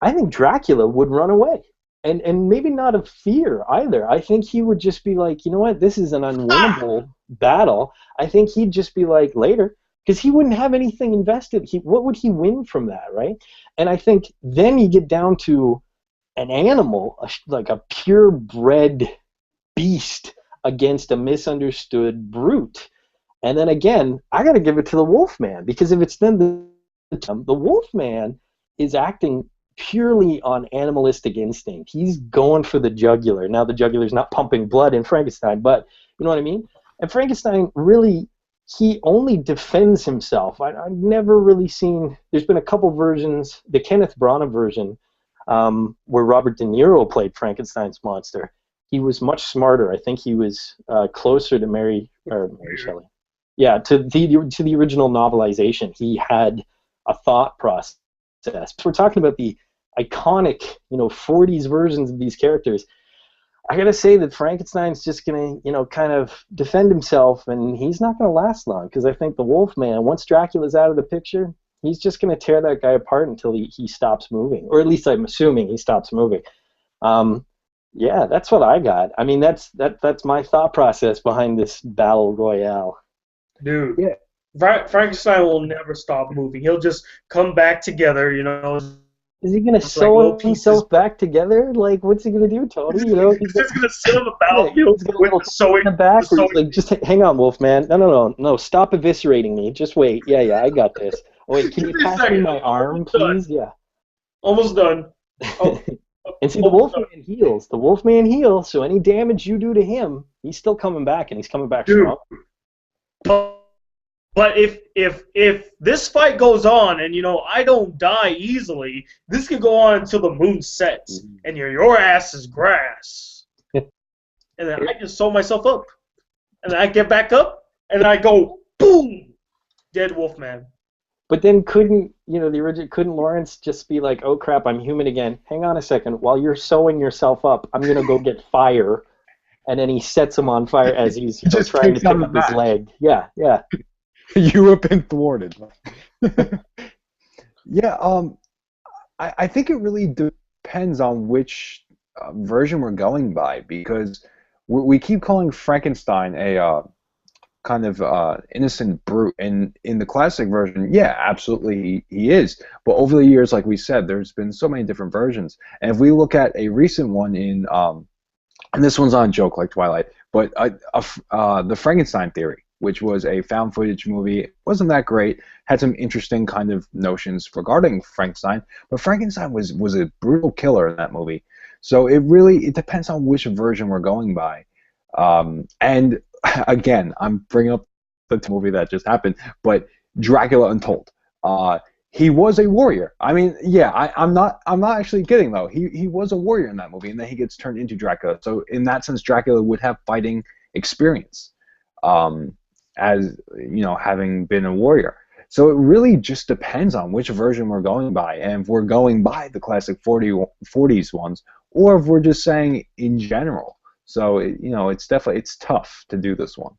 I think Dracula would run away. And maybe not of fear either. I think he would just be like, you know what, this is an unwinnable battle. I think he'd just be like, later, because he wouldn't have anything invested. What would he win from that, right? And I think then you get down to an animal, like a purebred beast against a misunderstood brute. And then again, I got to give it to the Wolfman, because if it's then the Wolfman is acting purely on animalistic instinct. He's going for the jugular. Now the jugular's not pumping blood in Frankenstein, but you know what I mean? And Frankenstein really, he only defends himself. I've never really seen, there's been a couple versions, the Kenneth Branagh version, where Robert De Niro played Frankenstein's monster. He was much smarter. I think he was closer to Mary Shelley. Yeah, to the original novelization, he had a thought process. We're talking about the iconic, 40s versions of these characters. I gotta say that Frankenstein's just gonna, kind of defend himself, and he's not gonna last long, because I think the Wolfman, once Dracula's out of the picture, he's just gonna tear that guy apart until he stops moving, or at least I'm assuming he stops moving. Yeah, that's what I got. I mean, that's my thought process behind this battle royale. Dude, Yeah. Frankenstein will never stop moving. He'll just come back together, Is he gonna It's like sew little himself pieces. back together? Like, what's he gonna do, Tony? He's just gonna sit on the Yeah, battlefield he's got a with little the sewing. in the back, the where he's sewing- like, just hang on, Wolfman. No, stop eviscerating me. Just wait. Yeah, I got this. Oh, wait, can Give you me a pass me second. my arm, Almost done. please? Yeah. Almost done. Oh, And see, the almost done. Wolfman heals. The Wolfman heals, so any damage you do to him, he's still coming back, and he's coming back Dude. strong. But if this fight goes on and I don't die easily, this could go on until the moon sets and your ass is grass. And then I just sew myself up, and I get back up and I go boom, dead Wolfman. But then couldn't Lawrence just be like, oh crap, I'm human again. Hang on a second. While you're sewing yourself up, I'm gonna go get fire, and then he sets him on fire as he's Just trying to takes out pick the up his match. leg. Yeah. You have been thwarted. Yeah, I think it really depends on which version we're going by, because we keep calling Frankenstein a kind of innocent brute, and in the classic version, yeah, absolutely he is. But over the years, like we said, there's been so many different versions, and if we look at a recent one and this one's not a joke like Twilight, but the Frankenstein theory, which was a found footage movie. It wasn't that great, had some interesting kind of notions regarding Frankenstein, but Frankenstein was a brutal killer in that movie. So it depends on which version we're going by. And again, I'm bringing up the movie that just happened, but Dracula Untold. He was a warrior. I mean, yeah, I'm not actually kidding though. He was a warrior in that movie, and then he gets turned into Dracula. So in that sense, Dracula would have fighting experience, as having been a warrior. So it really just depends on which version we're going by, and if we're going by the classic 40s ones, or if we're just saying in general. So it's tough to do this one.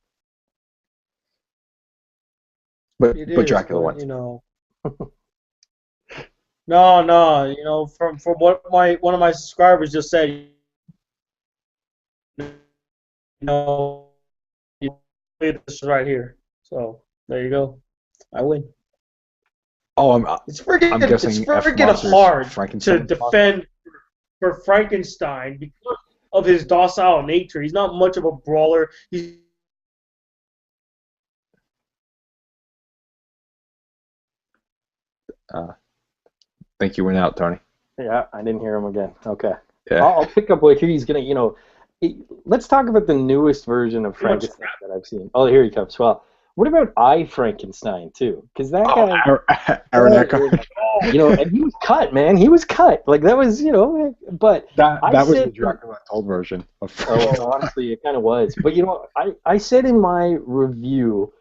But Dracula wins. No, from what one of my subscribers just said, this right here. So there you go. I win. Oh, I'm freaking guessing hard Frankenstein to defend for Frankenstein because of his docile nature. He's not much of a brawler. Think you went out, Tony. Yeah, I didn't hear him again. Okay. Yeah. I'll pick up what he's going to, let's talk about the newest version of Frankenstein that I've seen. Oh, here he comes. Well, what about I, Frankenstein, too? Because that guy... Aaron Eckhart. And he was cut, man. He was cut. Like, that was, but... That was the Dracula Untold version of Frankenstein. Oh, honestly, it kind of was. But, I said in my review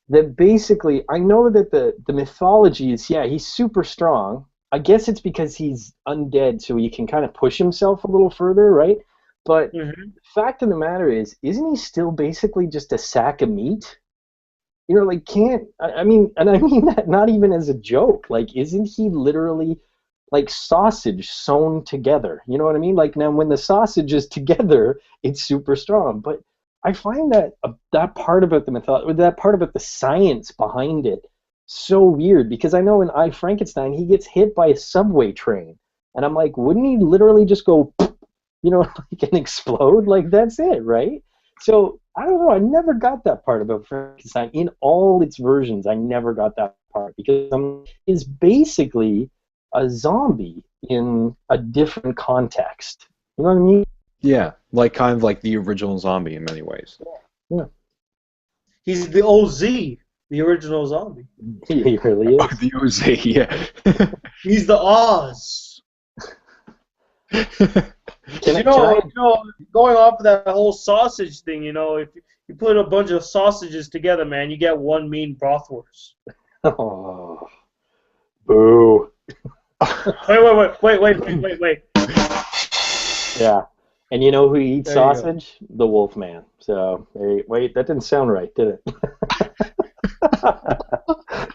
that basically, I know that the mythology is, yeah, he's super strong. I guess it's because he's undead, so he can kind of push himself a little further, right? But the fact of the matter is, isn't he still basically just a sack of meat? I mean that not even as a joke. Like, isn't he literally like sausage sewn together? You know what I mean? Like, now when the sausage is together, it's super strong. But I find that part about the mythology, that part about the science behind it, so weird, because I know in I, Frankenstein, he gets hit by a subway train, and I'm like, wouldn't he literally just go, and explode? Like, that's it, right? So I don't know. I never got that part about Frankenstein in all its versions. I never got that part because he's basically a zombie in a different context. You know what I mean? Yeah, kind of like the original zombie in many ways. Yeah. He's the OZ, the original zombie. He really is. Oh, the OZ, yeah. He's the Oz. Going off of that whole sausage thing, if you put a bunch of sausages together, man, you get one mean brothwurst. Oh, boo. Wait. Yeah. And you know who eats There you go. sausage? The Wolfman. So, wait, that didn't sound right, did it?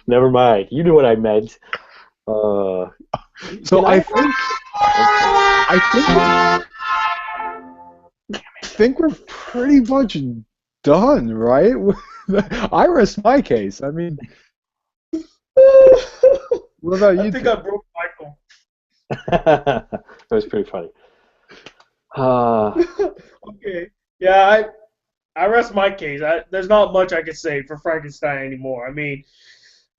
Never mind. You knew what I meant. So Can I think we're pretty much done, right? I rest my case. I mean, what about you? I think I broke Michael. That was pretty funny. Okay. Yeah, I rest my case. There's not much I could say for Frankenstein anymore. I mean,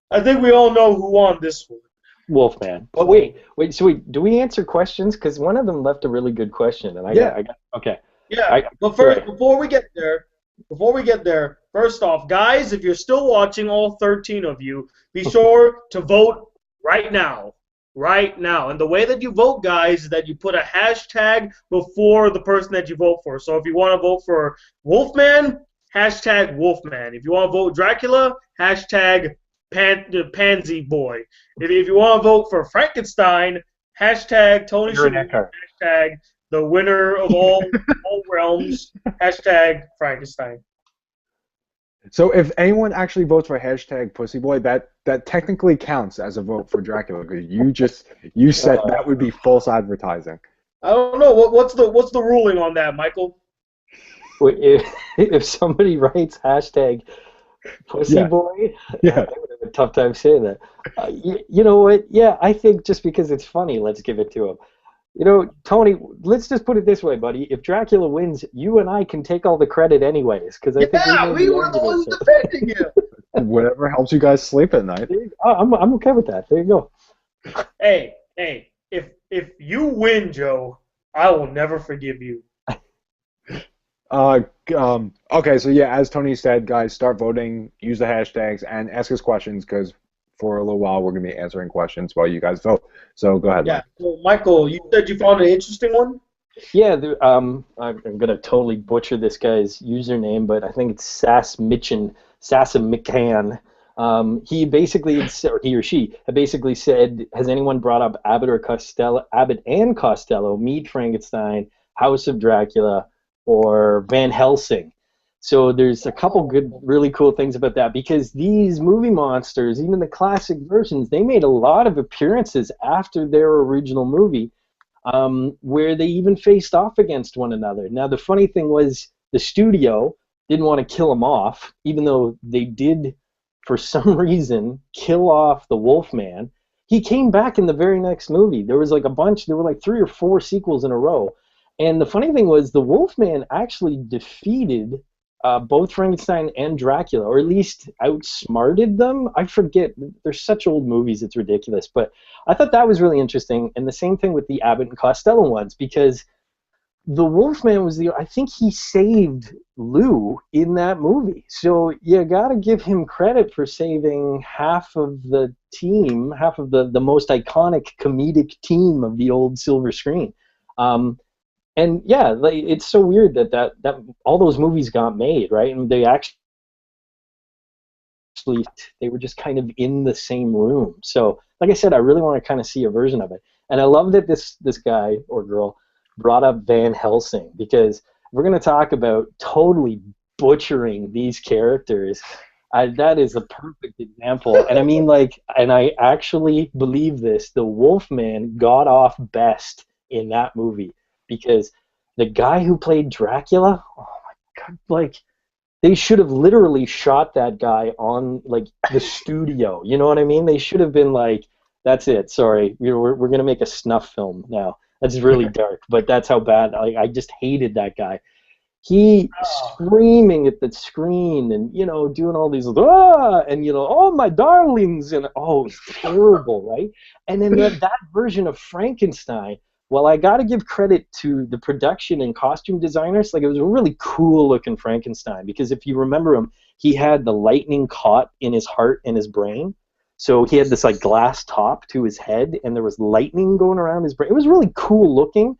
I think we all know who won this one. Wolfman. But wait. So do we answer questions? Because one of them left a really good question, and I got okay. Yeah, but first, before we get there, first off, guys, if you're still watching, all 13 of you, be sure to vote right now. Right now. And the way that you vote, guys, is that you put a hashtag before the person that you vote for. So if you want to vote for Wolfman, hashtag Wolfman. If you want to vote Dracula, hashtag Pansy Boy. If you want to vote for Frankenstein, hashtag Tony Shalhoub, hashtag the winner of all realms, hashtag Frankenstein. So if anyone actually votes for hashtag Pussyboy, that technically counts as a vote for Dracula because you said that would be false advertising. I don't know what's the ruling on that, Michael. If somebody writes hashtag Pussyboy, yeah, I would have a tough time saying that. You know what? Yeah, I think just because it's funny, let's give it to him. You know, Tony, let's just put it this way, buddy. If Dracula wins, you and I can take all the credit anyways. Because I think we were the ones defending him. Whatever helps you guys sleep at night. I'm okay with that. There you go. Hey, if you win, Joe, I will never forgive you. Okay, so yeah, as Tony said, guys, start voting, use the hashtags, and ask us questions because for a little while we're going to be answering questions while you guys vote. So go ahead. Yeah. So Michael, you said you found an interesting one? Yeah, I'm going to totally butcher this guy's username, but I think it's Sassmichan. He basically, or he or she, had basically said, has anyone brought up Abbott and Costello, Meet Frankenstein, House of Dracula, or Van Helsing? So there's a couple good, really cool things about that because these movie monsters, even the classic versions, they made a lot of appearances after their original movie where they even faced off against one another. Now, the funny thing was the studio didn't want to kill them off, even though they did, for some reason, kill off the Wolfman. He came back in the very next movie. There was like a bunch, there were like 3 or 4 sequels in a row. And the funny thing was the Wolfman actually defeated both Frankenstein and Dracula, or at least outsmarted them. I forget. They're such old movies, it's ridiculous. But I thought that was really interesting. And the same thing with the Abbott and Costello ones, because the Wolfman was I think he saved Lou in that movie. So you got to give him credit for saving half of the team, half of the most iconic comedic team of the old silver screen. And yeah, like, it's so weird that all those movies got made, right? And they actually they were just kind of in the same room. So, like I said, I really want to kind of see a version of it. And I love that this guy or girl brought up Van Helsing because we're going to talk about totally butchering these characters. That is a perfect example. And I mean, and I actually believe this, the Wolfman got off best in that movie. Because the guy who played Dracula, oh my God, they should have literally shot that guy on, the studio. You know what I mean? They should have been like, that's it, sorry, we're going to make a snuff film now. That's really dark, but that's how bad, I just hated that guy. He screaming at the screen and, doing all these, and, oh, my darlings, and, it was terrible, right? And then that version of Frankenstein, well, I got to give credit to the production and costume designers. It was a really cool-looking Frankenstein because if you remember him, he had the lightning caught in his heart and his brain. So he had this, glass top to his head, and there was lightning going around his brain. It was really cool-looking,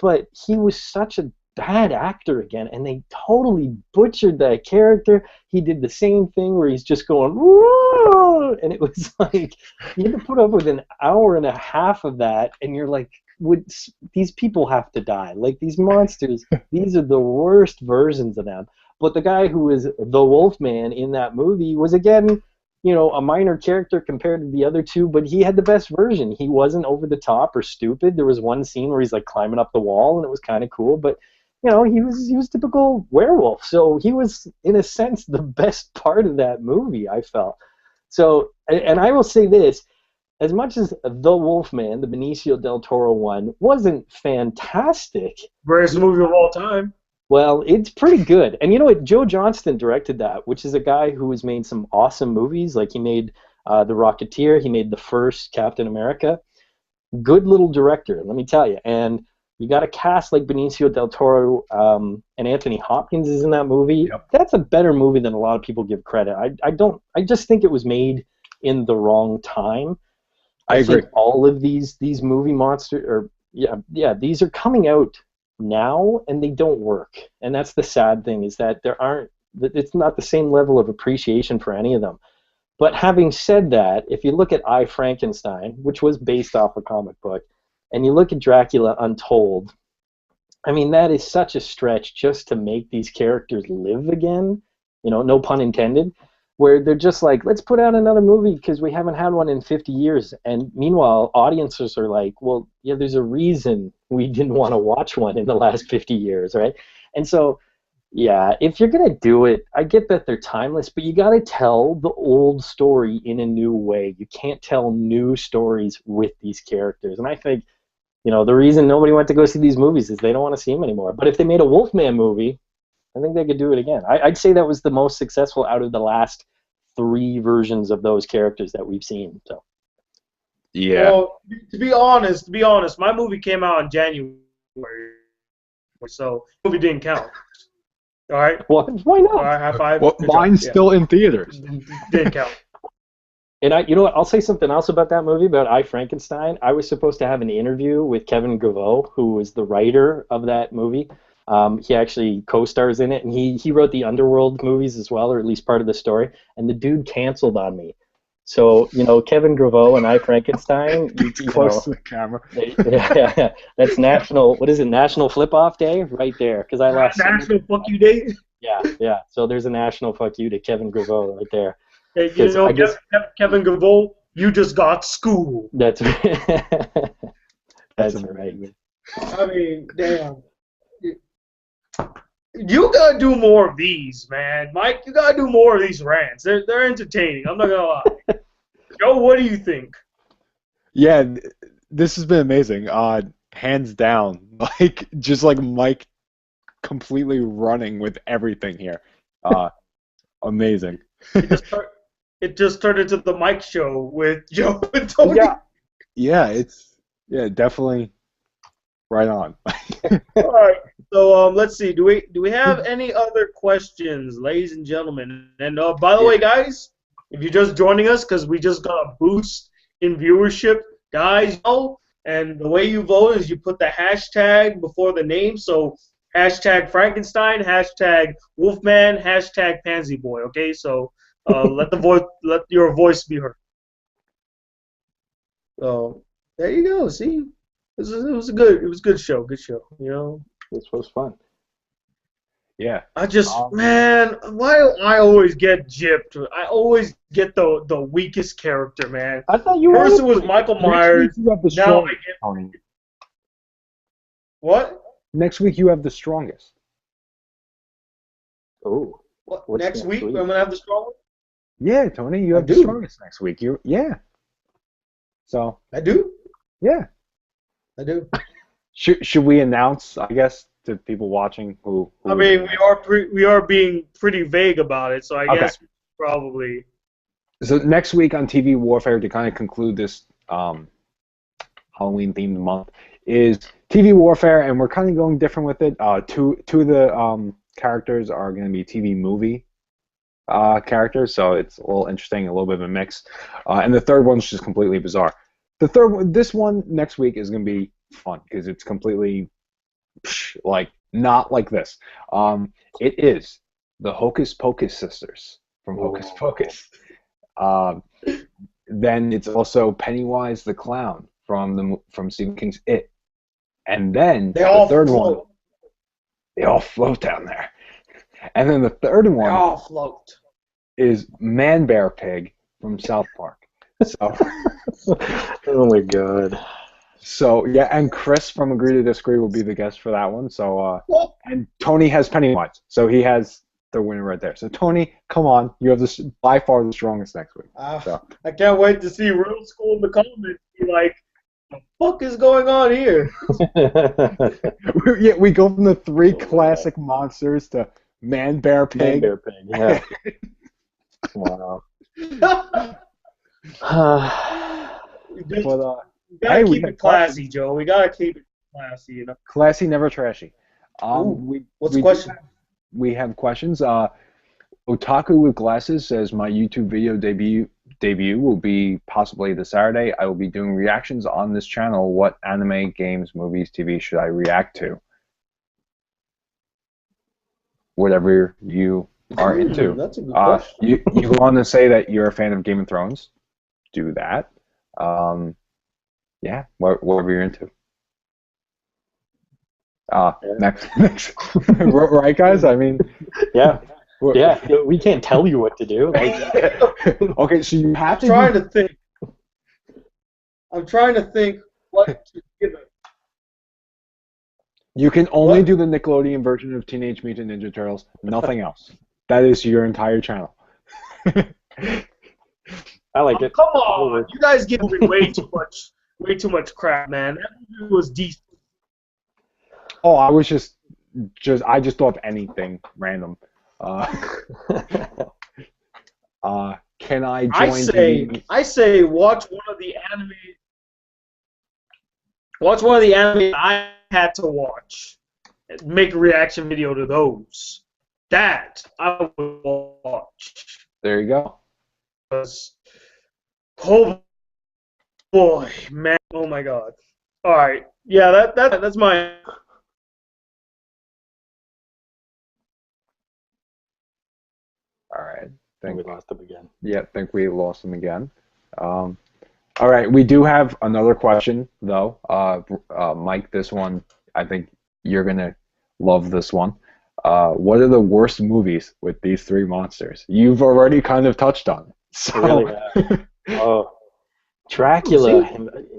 but he was such a bad actor again, and they totally butchered that character. He did the same thing where he's just going, "Whoa!" And it was like you had to put up with an hour and a half of that, and you're like, would these people have to die? Like these monsters, these are the worst versions of them. But the guy who was the Wolfman in that movie was again, a minor character compared to the other two, but he had the best version. He wasn't over the top or stupid. There was one scene where he's like climbing up the wall, and it was kind of cool. But he was typical werewolf. So he was, in a sense, the best part of that movie, I felt. So, and I will say this. As much as The Wolfman, the Benicio del Toro one, wasn't fantastic. Greatest movie of all time. Well, it's pretty good. And you know what? Joe Johnston directed that, which is a guy who has made some awesome movies. Like he made The Rocketeer. He made the first Captain America. Good little director, let me tell you. And you got a cast like Benicio del Toro and Anthony Hopkins is in that movie. Yep. That's a better movie than a lot of people give credit. I just think it was made in the wrong time. I agree. Think all of these movie monsters, these are coming out now and they don't work. And that's the sad thing, is that it's not the same level of appreciation for any of them. But having said that, if you look at I, Frankenstein, which was based off a comic book, and you look at Dracula Untold, I mean, that is such a stretch just to make these characters live again, no pun intended, where they're just like, let's put out another movie because we haven't had one in 50 years. And meanwhile, audiences are like, well, yeah, there's a reason we didn't want to watch one in the last 50 years, right? And so, yeah, if you're going to do it, I get that they're timeless, but you got to tell the old story in a new way. You can't tell new stories with these characters. And I think, the reason nobody went to go see these movies is they don't want to see them anymore. But if they made a Wolfman movie, I think they could do it again. I'd say that was the most successful out of the last 3 versions of those characters that we've seen. So, yeah. Well, to be honest, my movie came out in January, so the movie didn't count. All right. What? Why not? All right, high five. Well, mine's still in theaters. Didn't count. And you know what? I'll say something else about that movie, about I, Frankenstein. I was supposed to have an interview with Kevin Graveau, who was the writer of that movie. He actually co-stars in it, and he wrote the Underworld movies as well, or at least part of the story. And the dude canceled on me. So Kevin Graveau and I, Frankenstein. Close to the camera. Yeah, that's national. What is it? National Flip Off Day, right there. Because I lost. National Fuck You Day. Yeah. So there's a national fuck you to Kevin Graveau right there. Hey, Kevin Graveau, you just got schooled. That's that's right. I mean, damn. You gotta do more of these, man. Mike, you gotta do more of these rants. They're entertaining. I'm not gonna lie. Joe, what do you think? Yeah, this has been amazing. Hands down. Just like Mike completely running with everything here. Amazing. It just turned into the Mike show with Joe and Tony. Yeah, definitely right on. All right. So let's see. Do we have any other questions, ladies and gentlemen? And by the way, guys, if you're just joining us, because we just got a boost in viewership, guys, and the way you vote is you put the hashtag before the name. So hashtag Frankenstein, hashtag Wolfman, hashtag Pansy Boy. Okay, so let your voice be heard. So there you go. See, it was a good show. Good show. This was fun. Yeah. I just, man, why do I always get gypped? I always get the weakest character, man. I thought you First it was Michael Myers. Now I get... What? Next week you have the strongest. Oh. What? Next week I'm going to have the strongest? Yeah, Tony, you have the strongest next week. So. I do? Yeah. I do. Should we announce, I guess, to people watching who I mean, we are being pretty vague about it, so I guess probably. So next week on TV Warfare, to kind of conclude this Halloween-themed month, is TV Warfare, and we're kind of going different with it. Two of the characters are going to be TV movie characters, so it's a little interesting, a little bit of a mix. And the third one's just completely bizarre. This one next week is going to be fun because it's completely like not like this. It is the Hocus Pocus sisters from Hocus Pocus. Um, then it's also Pennywise the clown from Stephen King's It, and then They the all third float. one, they all float down there. And then the third They one all float. is Man Bear Pig from South Park. So, Oh my god. so yeah, and Chris from Agree to Disagree will be the guest for that one. So, and Tony has Pennywise, so he has the winner right there. So Tony, come on, you have this by far the strongest next week. So. I can't wait to see Real School in the comments be like, what the fuck is going on here? Yeah, we go from the three classic monsters to Man Bear Pig. Man, Bear Pig, yeah. Wow. We gotta Hey, we keep had it classy, Joe. We gotta keep it classy, you know. Classy, never trashy. What's the question? We have questions. Otaku with Glasses says my YouTube video debut will be possibly this Saturday. I will be doing reactions on this channel. What anime, games, movies, TV should I react to? Whatever you are into. That's a good question. You want to say that you're a fan of Game of Thrones? Do that. Yeah, whatever you're into. Next. Right, guys? I mean... Yeah. Yeah, we can't tell you what to do. Okay, so you have to... I'm trying to think what to give it. You can only do the Nickelodeon version of Teenage Mutant Ninja Turtles, nothing else. That is your entire channel. I like it. Come on, you guys give me way too much crap, man. That movie was decent. Oh, I was just I just thought of anything random. Can I join? I say watch one of the anime. Watch one of the anime I had to watch. Make a reaction video to those. That I would watch. There you go. Oh boy, man! Oh my God! All right, yeah, that's my. All right. I think we lost him again. Yeah, I think we lost him again. All right, we do have another question though. Mike, this one I think you're gonna love this one. What are the worst movies with these three monsters? You've already kind of touched on it. So. Really? Oh, Dracula.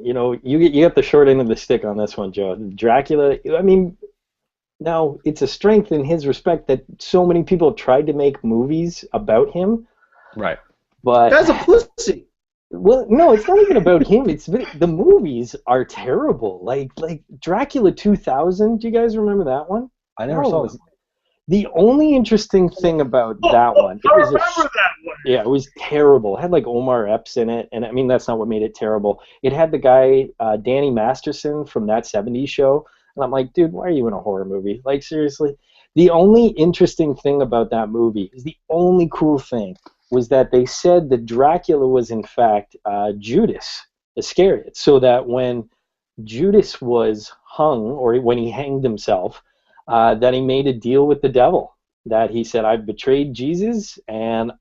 You know, you get the short end of the stick on this one, Joe. Dracula. I mean, now it's a strength in his respect that so many people have tried to make movies about him. Right. But that's a pussy. Well, no, it's not even about him. It's the movies are terrible. Like Dracula 2000. Do you guys remember that one? I never saw it. The only interesting thing about that one, I remember that one. Yeah, it was terrible. It had like Omar Epps in it, and I mean that's not what made it terrible. It had the guy Danny Masterson from That 70s Show, and I'm like, dude, why are you in a horror movie? Like seriously. The only interesting thing about that movie is the only cool thing was that they said that Dracula was in fact Judas Iscariot, so that when Judas was hung, or when he hanged himself, that he made a deal with the devil, that he said, I've betrayed Jesus, and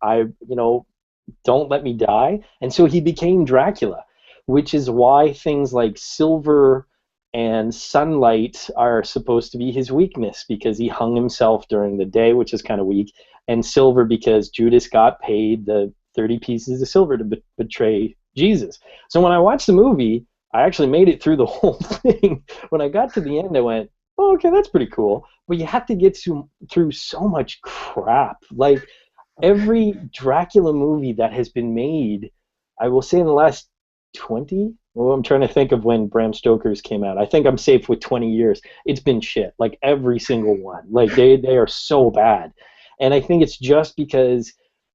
don't let me die. And so he became Dracula, which is why things like silver and sunlight are supposed to be his weakness, because he hung himself during the day, which is kind of weak, and silver because Judas got paid the 30 pieces of silver to betray Jesus. So when I watched the movie, I actually made it through the whole thing. When I got to the end, I went, oh, okay, that's pretty cool. But you have to get through so much crap. Like, every Dracula movie that has been made, I will say in the last 20, well, I'm trying to think of when Bram Stoker's came out. I think I'm safe with 20 years. It's been shit, like every single one. Like, they are so bad. And I think it's just because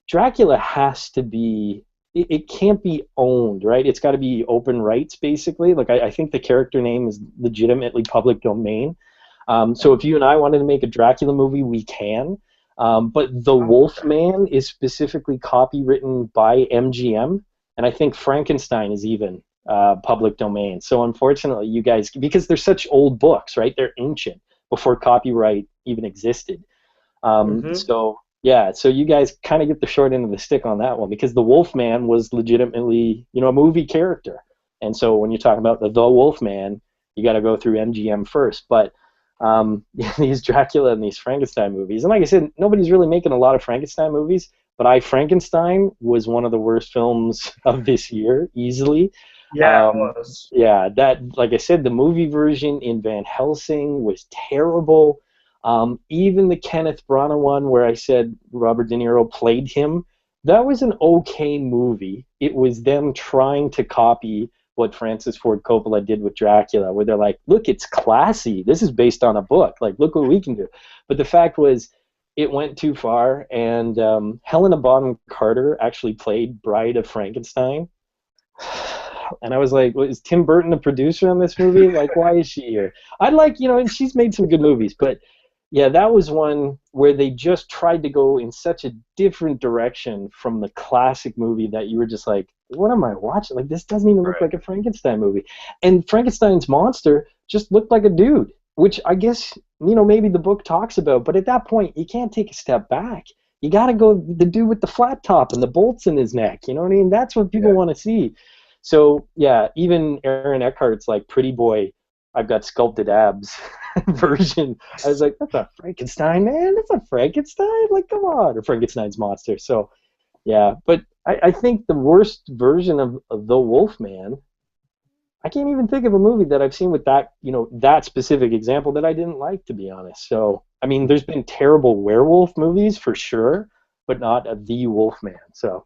Dracula has to be, it can't be owned, right? It's got to be open rights, basically. Like, I think the character name is legitimately public domain. So if you and I wanted to make a Dracula movie, we can. But the Wolfman is specifically copywritten by MGM, and I think Frankenstein is even public domain. So unfortunately, you guys, because they're such old books, right? They're ancient. before copyright even existed. Mm-hmm. So yeah, so you guys kind of get the short end of the stick on that one because the Wolfman was legitimately, a movie character. And so when you're talking about the Wolfman, you got to go through MGM first. But these Dracula and these Frankenstein movies, and like I said, nobody's really making a lot of Frankenstein movies, but Frankenstein was one of the worst films of this year, easily. Yeah, it was. Yeah, that, like I said, the movie version in Van Helsing was terrible. Even the Kenneth Branagh one, where I said Robert De Niro played him, that was an okay movie. It was them trying to copy what Francis Ford Coppola did with Dracula, where they're like, look, it's classy. This is based on a book. Like, look what we can do. But the fact was, it went too far, and Helena Bonham Carter actually played Bride of Frankenstein. And I was like, is Tim Burton the producer on this movie? Like, why is she here? I'd like, and she's made some good movies, but yeah, that was one where they just tried to go in such a different direction from the classic movie that you were just like, what am I watching? Like, this doesn't even look like a Frankenstein movie. And Frankenstein's monster just looked like a dude, which I guess, maybe the book talks about, but at that point, you can't take a step back. You got to go the dude with the flat top and the bolts in his neck. You know what I mean? That's what people want to see. So, yeah, even Aaron Eckhart's like, pretty boy, I've got sculpted abs version. I was like, that's not Frankenstein, man. That's not Frankenstein. Like, come on. Or Frankenstein's monster. So, yeah. But I think the worst version of the Wolfman, I can't even think of a movie that I've seen with that, that specific example that I didn't like, to be honest. So, I mean, there's been terrible werewolf movies for sure, but not the Wolfman. So,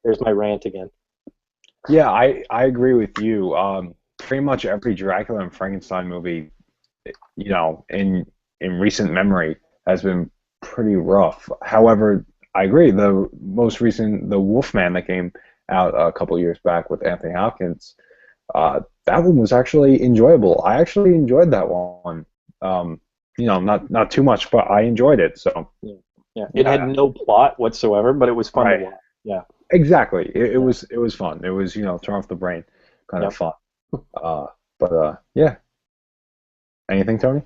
there's my rant again. Yeah, I agree with you. Pretty much every Dracula and Frankenstein movie, in recent memory has been pretty rough. However, I agree. The most recent, the Wolfman that came out a couple years back with Anthony Hopkins, that one was actually enjoyable. I actually enjoyed that one. Not too much, but I enjoyed it. So yeah, it had no plot whatsoever, but it was fun to watch. Yeah. Exactly. It was fun. It was, turn off the brain kind of fun. Yeah. Anything, Tony?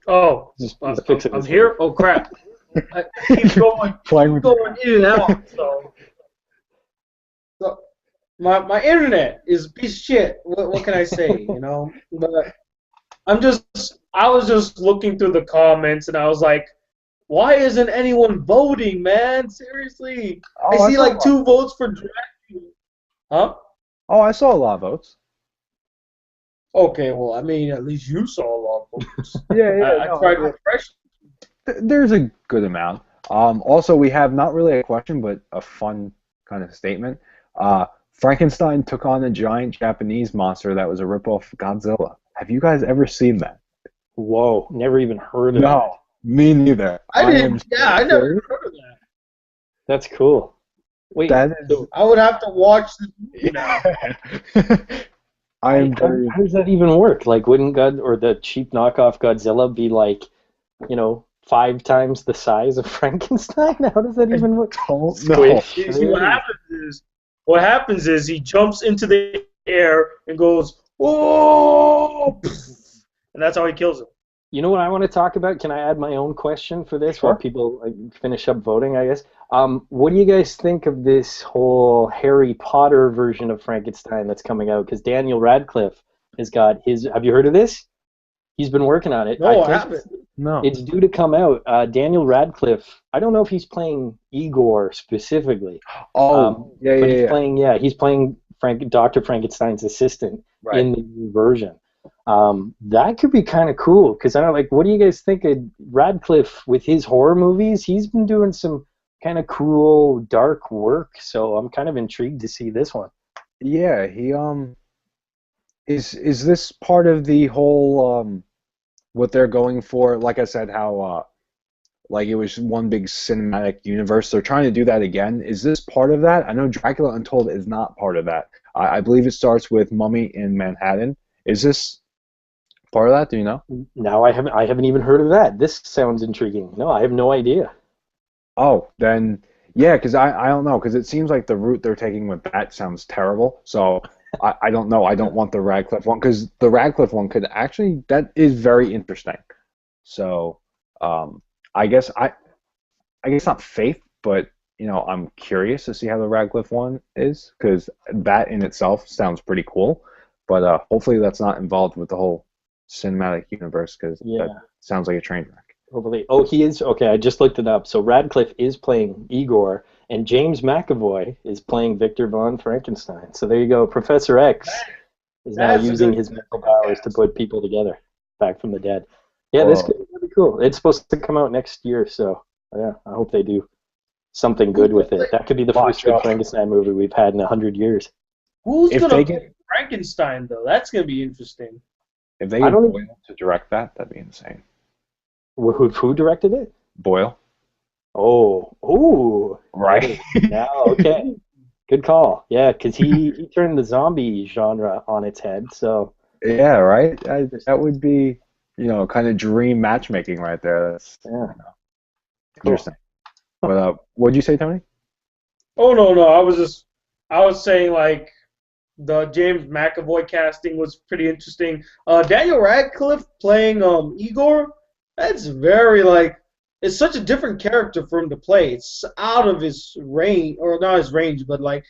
Oh, I'm here? Oh, crap. I keep going in and out. So my internet is a piece of shit. What can I say, But I was just looking through the comments, and I was like, why isn't anyone voting, man? Seriously. I see like 2 votes for Dracula. Huh? Oh, I saw a lot of votes. Okay, well, I mean, at least you saw a lot of votes. Yeah. I tried to refresh. There's a good amount. Also, we have not really a question, but a fun kind of statement. Frankenstein took on a giant Japanese monster that was a ripoff of Godzilla. Have you guys ever seen that? Whoa, never even heard of it. No. Me neither. I didn't. Yeah, I never heard of that. That's cool. Wait, I would have to watch this movie now. How does that even work? Like, wouldn't the cheap knockoff Godzilla be like, 5 times the size of Frankenstein? How does that even work? What happens is he jumps into the air and goes, whoa, and that's how he kills him. You know what I want to talk about? Can I add my own question for this while people finish up voting, I guess? What do you guys think of this whole Harry Potter version of Frankenstein that's coming out? Because Daniel Radcliffe has got his... Have you heard of this? He's been working on it. No, I haven't. No. It's due to come out. Daniel Radcliffe, I don't know if he's playing Igor specifically. He's playing Dr. Frankenstein's assistant in the new version. That could be kind of cool, because what do you guys think of Radcliffe with his horror movies? He's been doing some kind of cool dark work, so I'm kind of intrigued to see this one. Yeah, he is this part of the whole what they're going for? Like I said, how it was one big cinematic universe. They're trying to do that again. Is this part of that? I know Dracula Untold is not part of that. I believe it starts with Mummy in Manhattan. Is this part of that? Do you know? No, I haven't even heard of that. This sounds intriguing. No, I have no idea. Oh, then yeah, because I don't know, because it seems like the route they're taking with that sounds terrible. So I don't know. I don't want the Radcliffe one because the Radcliffe one could actually that is very interesting. So I guess I guess not faith, but I'm curious to see how the Radcliffe one is because that in itself sounds pretty cool. But hopefully that's not involved with the whole cinematic universe because Yeah. that sounds like a train wreck. Hopefully. Oh, he is. Okay, I just looked it up. So Radcliffe is playing Igor, and James McAvoy is playing Victor von Frankenstein. So there you go. Professor X is now That's a using good his mental powers to cast. put people together back from the dead. Yeah, this Whoa. could be cool. It's supposed to come out next year, so yeah, I hope they do something good with it. That could be the first Watch good out. Frankenstein movie we've had in 100 years. Who's If gonna they play get Frankenstein though? That's gonna be interesting. if they I get don't Boyle to direct that, that'd be insane. who directed it? Boyle, Oh, right? yeah, okay. Good call. Yeah, because he turned the zombie genre on its head. So Yeah, right. That would be kind of dream matchmaking right there. That's yeah, cool. interesting. But what'd you say, Tony? Oh no, I was saying like the James McAvoy casting was pretty interesting. Daniel Radcliffe playing Igor, that's very like it's such a different character for him to play. It's out of his range, or not his range, but like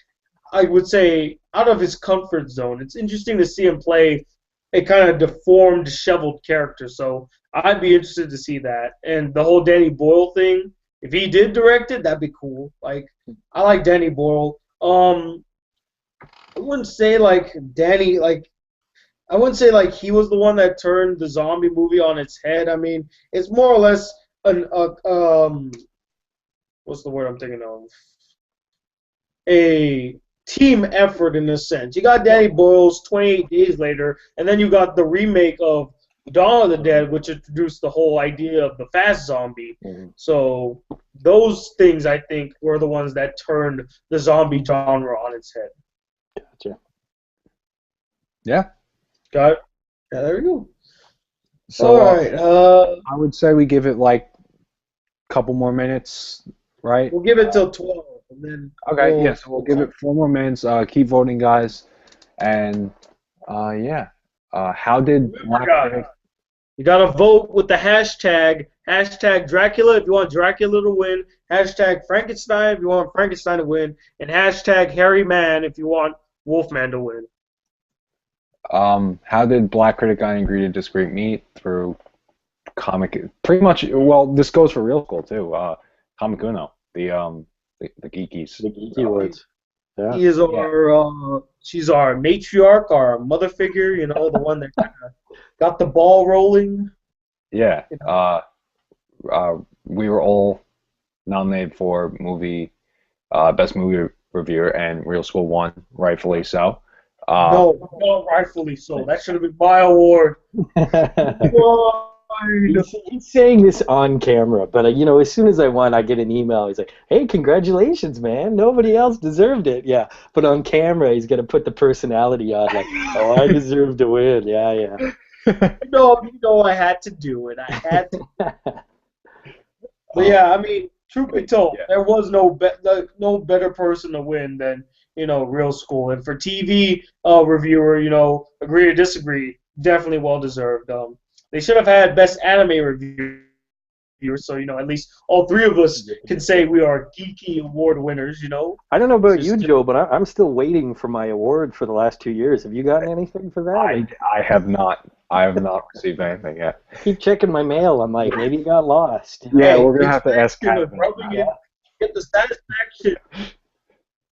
I would say out of his comfort zone. It's interesting to see him play a kind of deformed, disheveled character. So I'd be interested to see that. And the whole Danny Boyle thing, if he did direct it, that'd be cool. Like I like Danny Boyle. I wouldn't say like Danny like I wouldn't say like he was the one that turned the zombie movie on its head. I mean, it's more or less an what's the word I'm thinking of? A team effort in a sense. You got Danny Boyle's 28 Days Later, and then you got the remake of Dawn of the Dead, which introduced the whole idea of the fast zombie. Mhm. So those things, I think, were the ones that turned the zombie genre on its head. Gotcha. Yeah. Got it? Yeah, there we go. So All right. I would say we give it like a couple more minutes, right? We'll give it till 12, and then Okay. Yeah. So we'll give it 4 more minutes. Keep voting, guys. And yeah. How did Remember, guys, you gotta vote with the hashtag Dracula if you want Dracula to win, hashtag Frankenstein if you want Frankenstein to win, and hashtag Harry Man if you want Wolfman to win. how did Black Critic Guy and Greeted Discreet meet through comic? Pretty much. Well, this goes for Real School too. Comic Uno, the geekies. The geeky words. Yeah. He is our, she's our matriarch, our mother figure, you know, the one that kinda got the ball rolling. Yeah. We were all nominated for best movie reviewer, and Real School won, rightfully so. No, not rightfully so. That should have been my award. He's saying this on camera, but as soon as I won, I get an email. He's like, "Hey, congratulations, man! Nobody else deserved it." Yeah, but on camera, he's gonna put the personality on, like, "Oh, I deserve to win." Yeah, yeah. No, I had to do it. I had to. But yeah, I mean, truth be told, there was no better person to win than Real School. And for TV reviewer, agree or disagree, definitely well deserved. They should have had best anime reviewer, so at least all three of us can say we are geeky award winners. I don't know about you, Joe, but I'm still waiting for my award for the last 2 years. Have you gotten anything for that? I have not. I have not received anything yet. I keep checking my mail. I'm like, maybe it got lost. Yeah, we're gonna have to ask Kat. Get the satisfaction.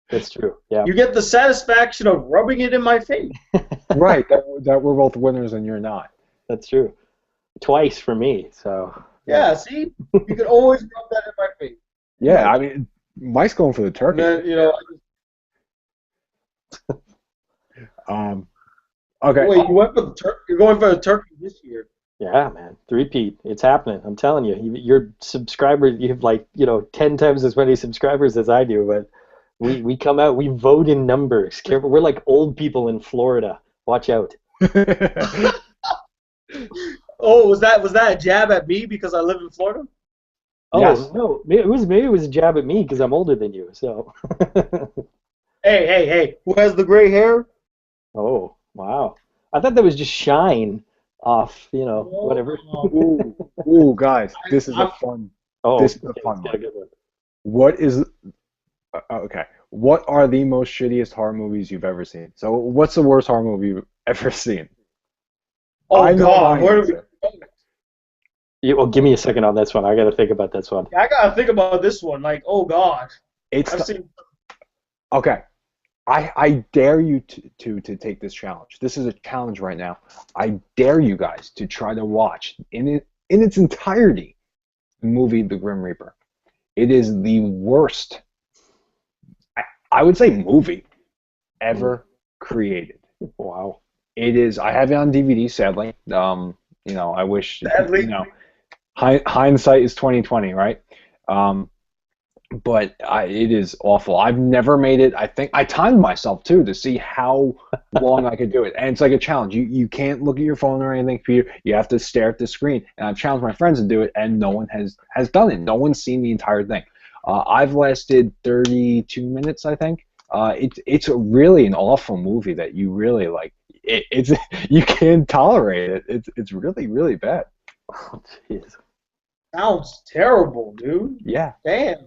That's true. Yeah. You get the satisfaction of rubbing it in my face. Right. That we're both winners and you're not. That's true. Twice for me. So. Yeah. See, you can always rub that in my face. Yeah. I mean, Mike's going for the turkey. And then, Okay. Wait, you went for the turkey? You're going for the turkey this year? Yeah, man. Three-peat. It's happening. I'm telling you. Your subscribers, you have 10 times as many subscribers as I do, but we come out, we vote in numbers. Careful. We're like old people in Florida. Watch out. Oh, was that a jab at me because I live in Florida? Oh, yes. No. Maybe it was a jab at me because I'm older than you. So. Hey. Who has the gray hair? Oh, wow. I thought that was just shine off, whatever. Oh, Ooh, ooh, guys, this is a I'm, fun. Oh, This is a okay, let's fun get one. a good one. What is okay? What are the most shittiest horror movies you've ever seen? So, what's the worst horror movie you've ever seen? oh I know God, my where do answer. we? Well, give me a second on this one. I got to think about this one. I gotta think about this one. Like, oh God, It's I've the, seen. okay. I dare you to take this challenge. This is a challenge right now. I dare you guys to try to watch in its entirety the movie The Grim Reaper. It is the worst, I would say, movie ever created. Wow. It is. I have it on DVD, sadly. I wish, Sadly, hindsight is 2020, right? Um, but it is awful. I've never made it. I think I timed myself too to see how long I could do it, and it's like a challenge. You can't look at your phone or anything, Peter. You have to stare at the screen. And I've challenged my friends to do it, and no one has done it. No one's seen the entire thing. I've lasted 32 minutes, I think. It's really an awful movie that you really like. It's you can't tolerate it. It's really really bad. Oh, jeez. sounds terrible, dude. Yeah. Damn.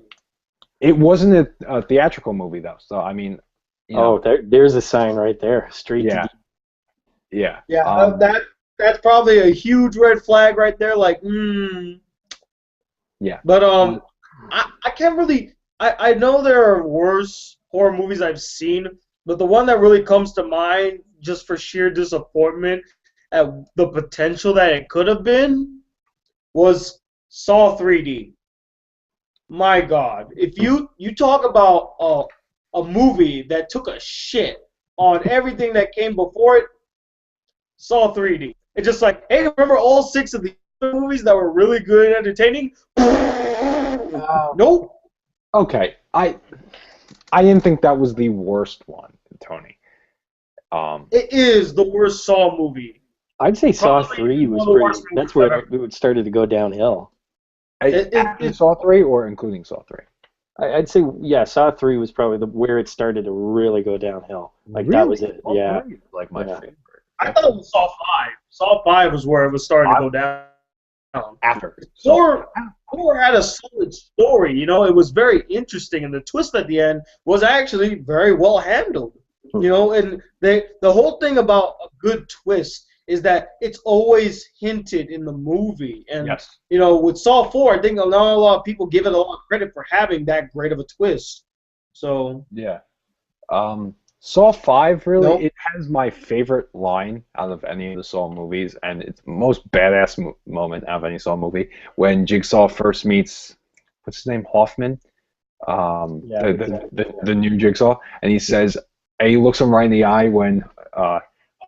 It wasn't a theatrical movie though, so I mean, you Oh, know, there's a sign right there. Straight to yeah, yeah, Yeah, that's probably a huge red flag right there. Like, yeah. but Uh, I can't really. I know there are worse horror movies I've seen, but the one that really comes to mind, just for sheer disappointment at the potential that it could have been, was Saw 3D. My God, if you talk about a movie that took a shit on everything that came before it, Saw 3D. It's just like, hey, remember all six of the other movies that were really good and entertaining? Nope. okay, I didn't think that was the worst one, Tony. Um, It is the worst Saw movie. I'd say Saw Probably 3 one was of the pretty. worst That's movies I've where ever. it started to go downhill. after It Saw 3 or including Saw 3? I'd say, yeah, Saw 3 was probably where it started to really go downhill. Like, that was Really, it. Saw Yeah. 3 is like my Yeah. favorite. I thought it was Saw 5. Saw 5 was where it was starting to I, go down. after Saw, Four, Four had a solid story. It was very interesting, and the twist at the end was actually very well handled. And the whole thing about a good twist is that it's always hinted in the movie. And yes, with Saw 4, I think not a lot of people give it a lot of credit for having that great of a twist. So, yeah. Saw 5 really, nope. it has my favorite line out of any of the Saw movies, and it's the most badass moment out of any Saw movie when Jigsaw first meets, what's his name, Hoffman, Yeah, the new Jigsaw, and he says, and he looks him right in the eye when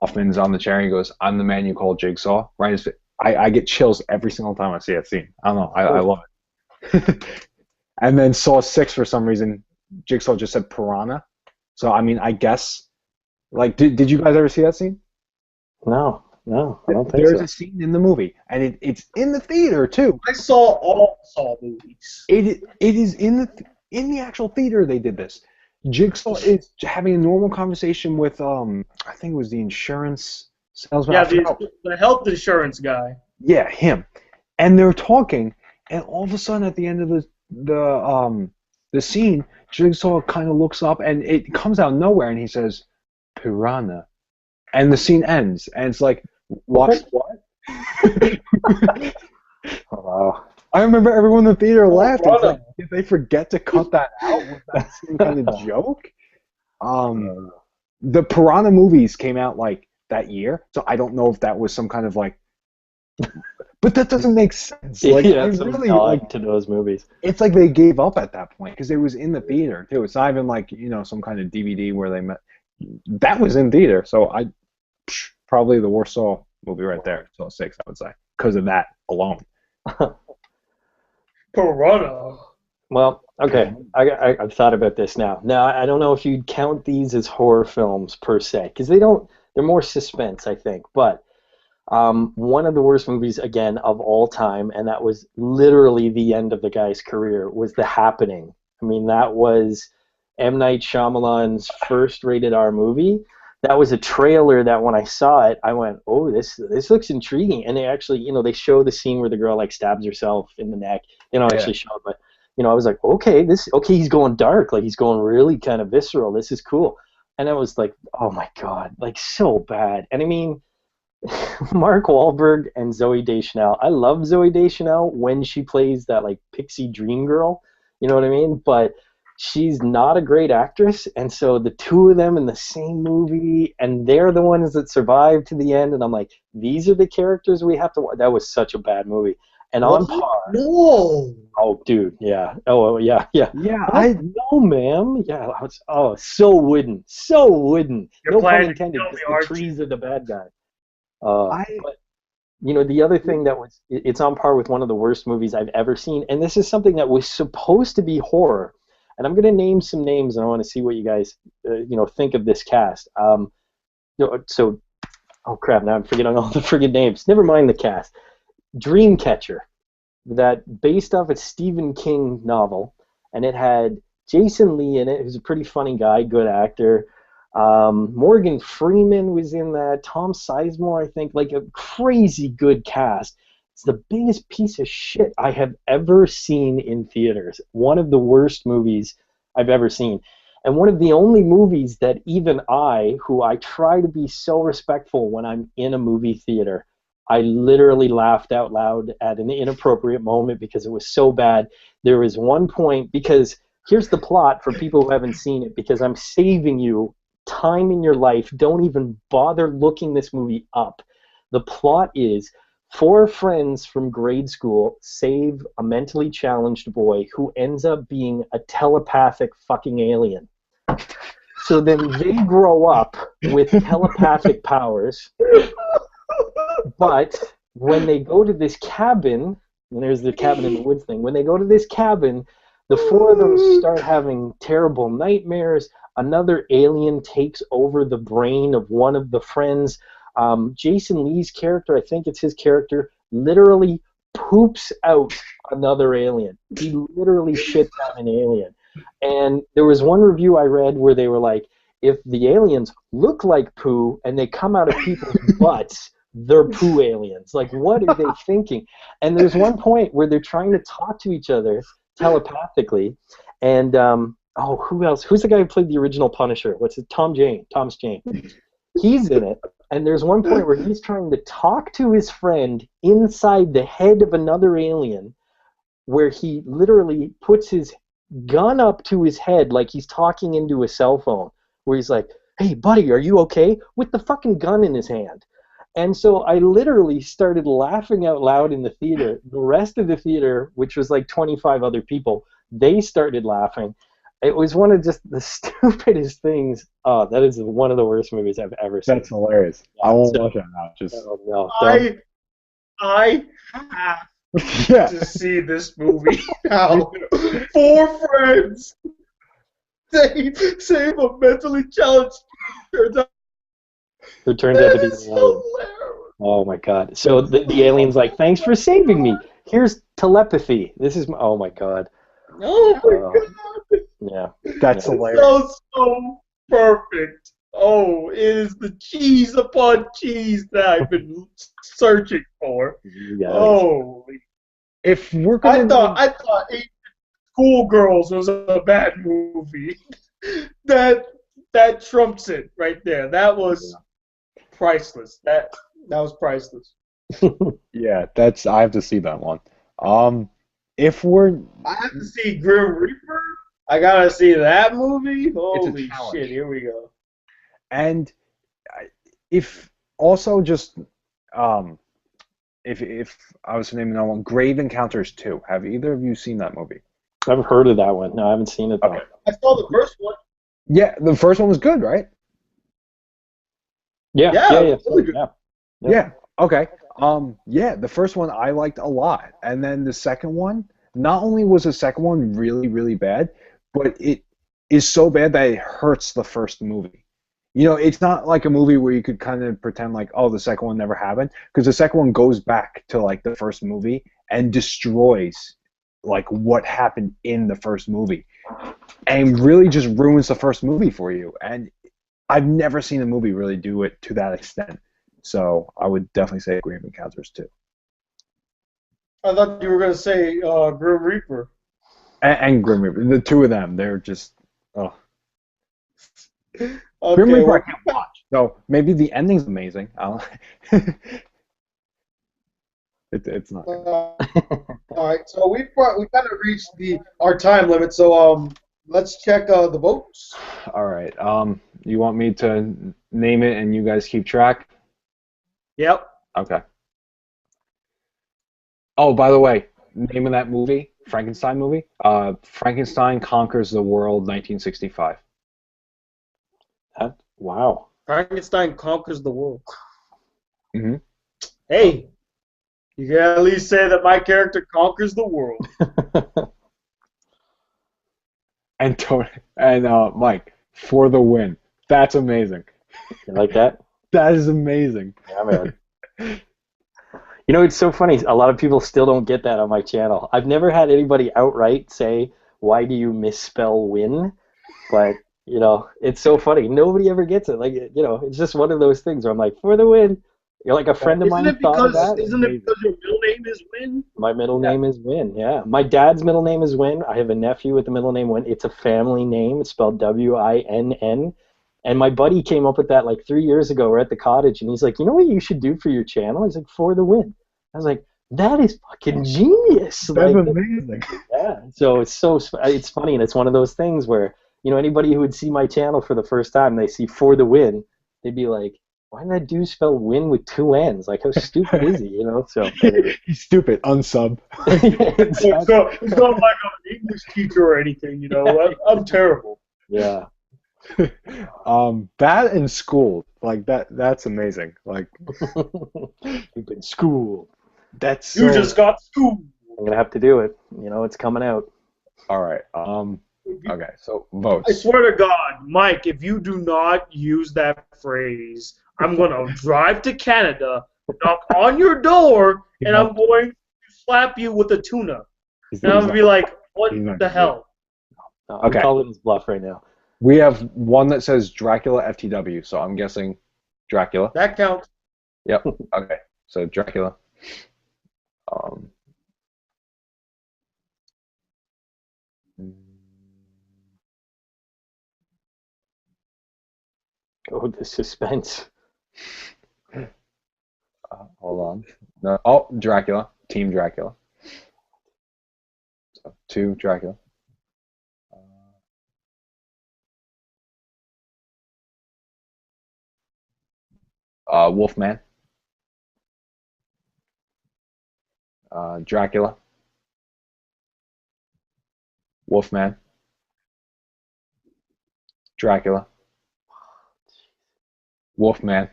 Hoffman's on the chair, and he goes, "I'm the man you call Jigsaw." Right? I get chills every single time I see that scene. I don't know, I love it. And then Saw 6, for some reason, Jigsaw just said piranha. So I mean, I guess, like, did you guys ever see that scene? No, I don't think There's so. a scene in the movie, and it's in the theater too. I saw all Saw movies. It is in the actual theater they did this. Jigsaw is having a normal conversation with I think it was the insurance salesman. I Yeah, forgot. the health insurance guy. Yeah, him. And they're talking, and all of a sudden at the end of the scene, Jigsaw kind of looks up, and it comes out of nowhere, and he says, "Piranha," and the scene ends, and it's like, what? Oh, wow. I remember everyone in the theater laughed. It's Piranha. like, did they forget to cut that out? Was that some kind of joke? The Piranha movies came out like that year, so I don't know if that was some kind of like. But that doesn't make sense. Like, Yeah, I some really nod like. to those movies. It's like they gave up at that point because it was in the theater too. It's not even like some kind of DVD where they met. That was in theater, so probably the worst Saw movie right there. Saw 6, I would say, because of that alone. Piranha. Well, okay. I've thought about this now. Now, I don't know if you'd count these as horror films per se, because they're more suspense, I think. But one of the worst movies, again, of all time, and that was literally the end of the guy's career, was The Happening. I mean, that was M. Night Shyamalan's first rated R movie that was a trailer that when I saw it, I went, "Oh, this looks intriguing." And they actually, they show the scene where the girl like stabs herself in the neck. They don't actually show it, but I was like, "Okay, he's going dark. Like he's going really kind of visceral. This is cool." And I was like, "Oh my god, like so bad." And I mean, Mark Wahlberg and Zooey Deschanel. I love Zooey Deschanel when she plays that like pixie dream girl. You know what I mean? But she's not a great actress, and so the two of them in the same movie, and they're the ones that survive to the end, and I'm like, these are the characters we have to watch. That was such a bad movie. And on par. No. Oh, dude, yeah. Oh, yeah, yeah. Yeah, No, ma'am. Yeah, so wooden. So wooden. You're No pun planning to intended, kill because me, the aren't trees are the bad guy. I But the other thing that it's on par with one of the worst movies I've ever seen, and this is something that was supposed to be horror, and I'm going to name some names, and I want to see what you guys, think of this cast. So, oh crap, now I'm forgetting all the friggin' names. Never mind the cast. Dreamcatcher, that based off a Stephen King novel, and it had Jason Lee in it, who's a pretty funny guy, good actor. Morgan Freeman was in that. Tom Sizemore, I think, like a crazy good cast. It's the biggest piece of shit I have ever seen in theaters. One of the worst movies I've ever seen. And one of the only movies that even who I try to be so respectful when I'm in a movie theater, I literally laughed out loud at an inappropriate moment because it was so bad. There was one point, because here's the plot for people who haven't seen it, because I'm saving you time in your life. Don't even bother looking this movie up. The plot is 4 friends from grade school save a mentally challenged boy who ends up being a telepathic fucking alien. So then they grow up with telepathic powers, but when they go to this cabin, and there's the cabin in the woods thing, when they go to this cabin, the 4 of them start having terrible nightmares. Another alien takes over the brain of one of the friends. Jason Lee's character, I think it's his character, literally poops out another alien. He literally shits out an alien. And there was one review I read where they were like, if the aliens look like poo and they come out of people's butts, they're poo aliens. Like, what are they thinking? And there's one point where they're trying to talk to each other telepathically, and who else? Who's the guy who played the original Punisher? What's it? Thomas Jane. He's in it, and there's one point where he's trying to talk to his friend inside the head of another alien, where he literally puts his gun up to his head like he's talking into a cell phone, where he's like, "Hey, buddy, are you okay?" with the fucking gun in his hand. And so I literally started laughing out loud in the theater. The rest of the theater, which was like 25 other people, they started laughing. It was one of just the stupidest things. Oh, that is one of the worst movies I've ever seen. That's hilarious. I won't watch it now. Just no, I have to see this movie now. 4 friends save a mentally challenged character. Who turns out to be an alien. Oh my god. So the alien's like, thanks for saving me. Here's telepathy. This is oh my god. Oh my god. Yeah. That's hilarious. Sounds so perfect. Oh, it is the cheese upon cheese that I've been searching for. Holy. If we're gonna I thought Schoolgirls was a bad movie. That trumps it right there. That was priceless. That was priceless. Yeah, I have to see that one. If we're I have to see Grim Reaper. I gotta see that movie. Holy challenge. shit! Here we go. And if also just if I was to name another one, Grave Encounters 2. Have either of you seen that movie? I've heard of that one. No, I haven't seen it though. Okay. I saw the first one. Yeah, the first one was good, right? Yeah. Really good. Yeah. Okay. Yeah, the first one I liked a lot, and then the second one. Not only was the second one really, really bad, but it is so bad that it hurts the first movie. You know, it's not like a movie where you could kind of pretend like, oh, the second one never happened, because the second one goes back to like the first movie and destroys like what happened in the first movie, and really just ruins the first movie for you. And I've never seen a movie really do it to that extent. So I would definitely say Grave Encounters too. I thought you were gonna say Grim Reaper. And Grim Reaper, the two of them, they're just oh. Grim Okay, Reaper I well, can't watch. So maybe the ending's amazing. It's not good. all right. So we kind of reached our time limit. So let's check the votes. All right. You want me to name it and you guys keep track? Yep. Okay. Oh, by the way, name of that movie, Frankenstein movie? Frankenstein Conquers the World, 1965. Wow. Frankenstein conquers the world. Mm-hmm. Hey, you can at least say that my character conquers the world. And Tony and Mike for the win. That's amazing. You like that? That is amazing. Yeah, man. You know, it's so funny. A lot of people still don't get that on my channel. I've never had anybody outright say, "Why do you misspell win?" But you know, it's so funny. Nobody ever gets it. Like, you know, it's just one of those things where I'm like, "For the win." You're like a friend of Isn't mine it thought of because that. isn't it because your middle name is Win? My middle name is Win. Yeah, my dad's middle name is Win. I have a nephew with the middle name Win. It's a family name. It's spelled Winn. And my buddy came up with that like 3 years ago. We're at the cottage, and he's like, "You know what you should do for your channel?" He's like, "For the win." I was like, "That is fucking genius!" That's Like, amazing. yeah. So it's funny, and it's one of those things where, you know, anybody who would see my channel for the first time, they see For the Win, they'd be like, "Why did that dude spell win with two N's? Like, how stupid is he?" You know. So anyway. He's stupid. Unsub. So it's not like I'm an English teacher or anything, you know. I'm terrible. Yeah. That in school, like that's amazing. Like You've been schooled. that's so. You just got schooled. I'm gonna have to do it. You know, it's coming out. All right. Okay. So I votes. swear to God, Mike, if you do not use that phrase, I'm gonna drive to Canada, knock on your door, and I'm going to slap you with a tuna. And I'm gonna be like, "What the hell?" No, I'm Okay. calling his bluff right now. We have one that says Dracula FTW, so I'm guessing Dracula. That counts. Yep. Okay. So Dracula. Oh, the suspense. Hold on. No. Oh, Dracula. Team Dracula. So 2 Dracula. Wolfman. Dracula. Wolfman. Dracula. Wolfman.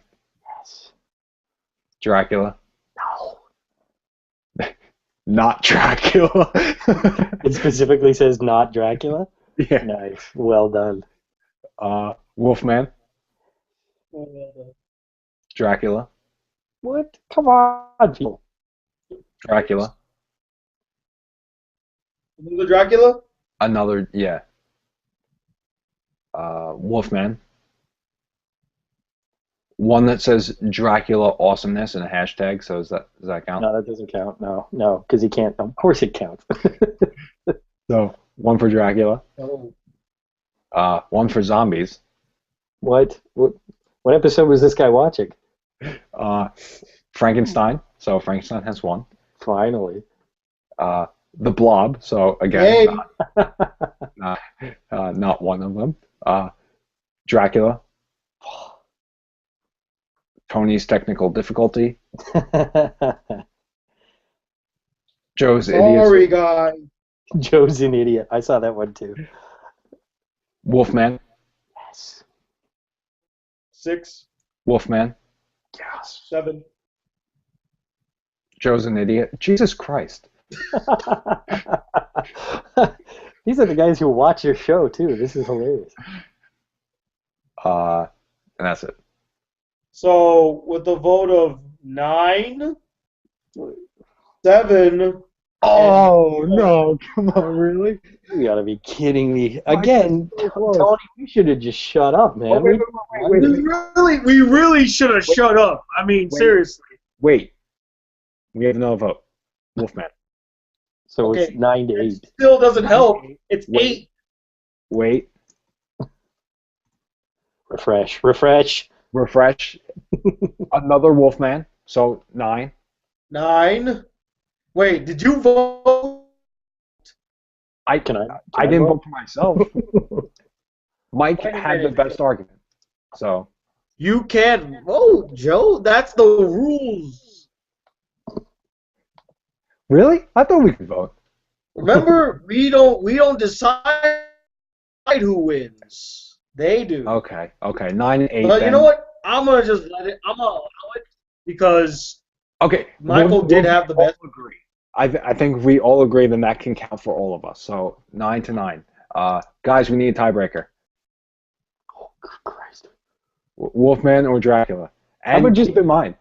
Yes. Dracula. No. Not Dracula. It specifically says not Dracula. Yeah. Nice. Well done. Wolfman. Dracula. What? Come on, people. Dracula. Another Dracula? Another, yeah. Wolfman. One that says Dracula awesomeness and a hashtag, so does that count? No, that doesn't count. No, because he can't. Of course it counts. So, one for Dracula. Oh. One for zombies. What episode was this guy watching? Frankenstein. So Frankenstein has one. Finally. The Blob. So again, Hey. not one of them. Dracula. Tony's technical difficulty. Joe's Sorry, idiot. guy. Joe's an idiot. I saw that one too. Wolfman. Yes. 6. Wolfman. Yes. 7. Joe's an idiot. Jesus Christ. These are the guys who watch your show too. This is hilarious. And that's it. So, with a vote of 9, 7, Oh no! Come on, really? You gotta be kidding me. Mike, Again, that's so close. Tony, we should have just shut up, man. Oh, wait, wait, We really should have shut up. I mean, Wait. seriously. Wait. We have another vote. Wolfman. So Okay. it's 9-8. It still doesn't help. It's Wait. 8. Wait. Refresh. Refresh. Another Wolfman. So 9. 9. Wait, did you vote? I Can I didn't vote? vote for myself. Mike Wait a had the minute. best argument. So You can't vote, Joe. That's the rules. really, I thought we could vote. Remember, we don't decide who wins. They do. Okay. 9-8. But then. you know what? I'm gonna just let it. I'm gonna allow it because Okay. Michael did have the best. all agree. I think we all agree then that can count for all of us. So 9-9. Guys, we need a tiebreaker. Oh, Christ. Wolfman or Dracula. And would just- keep in mind.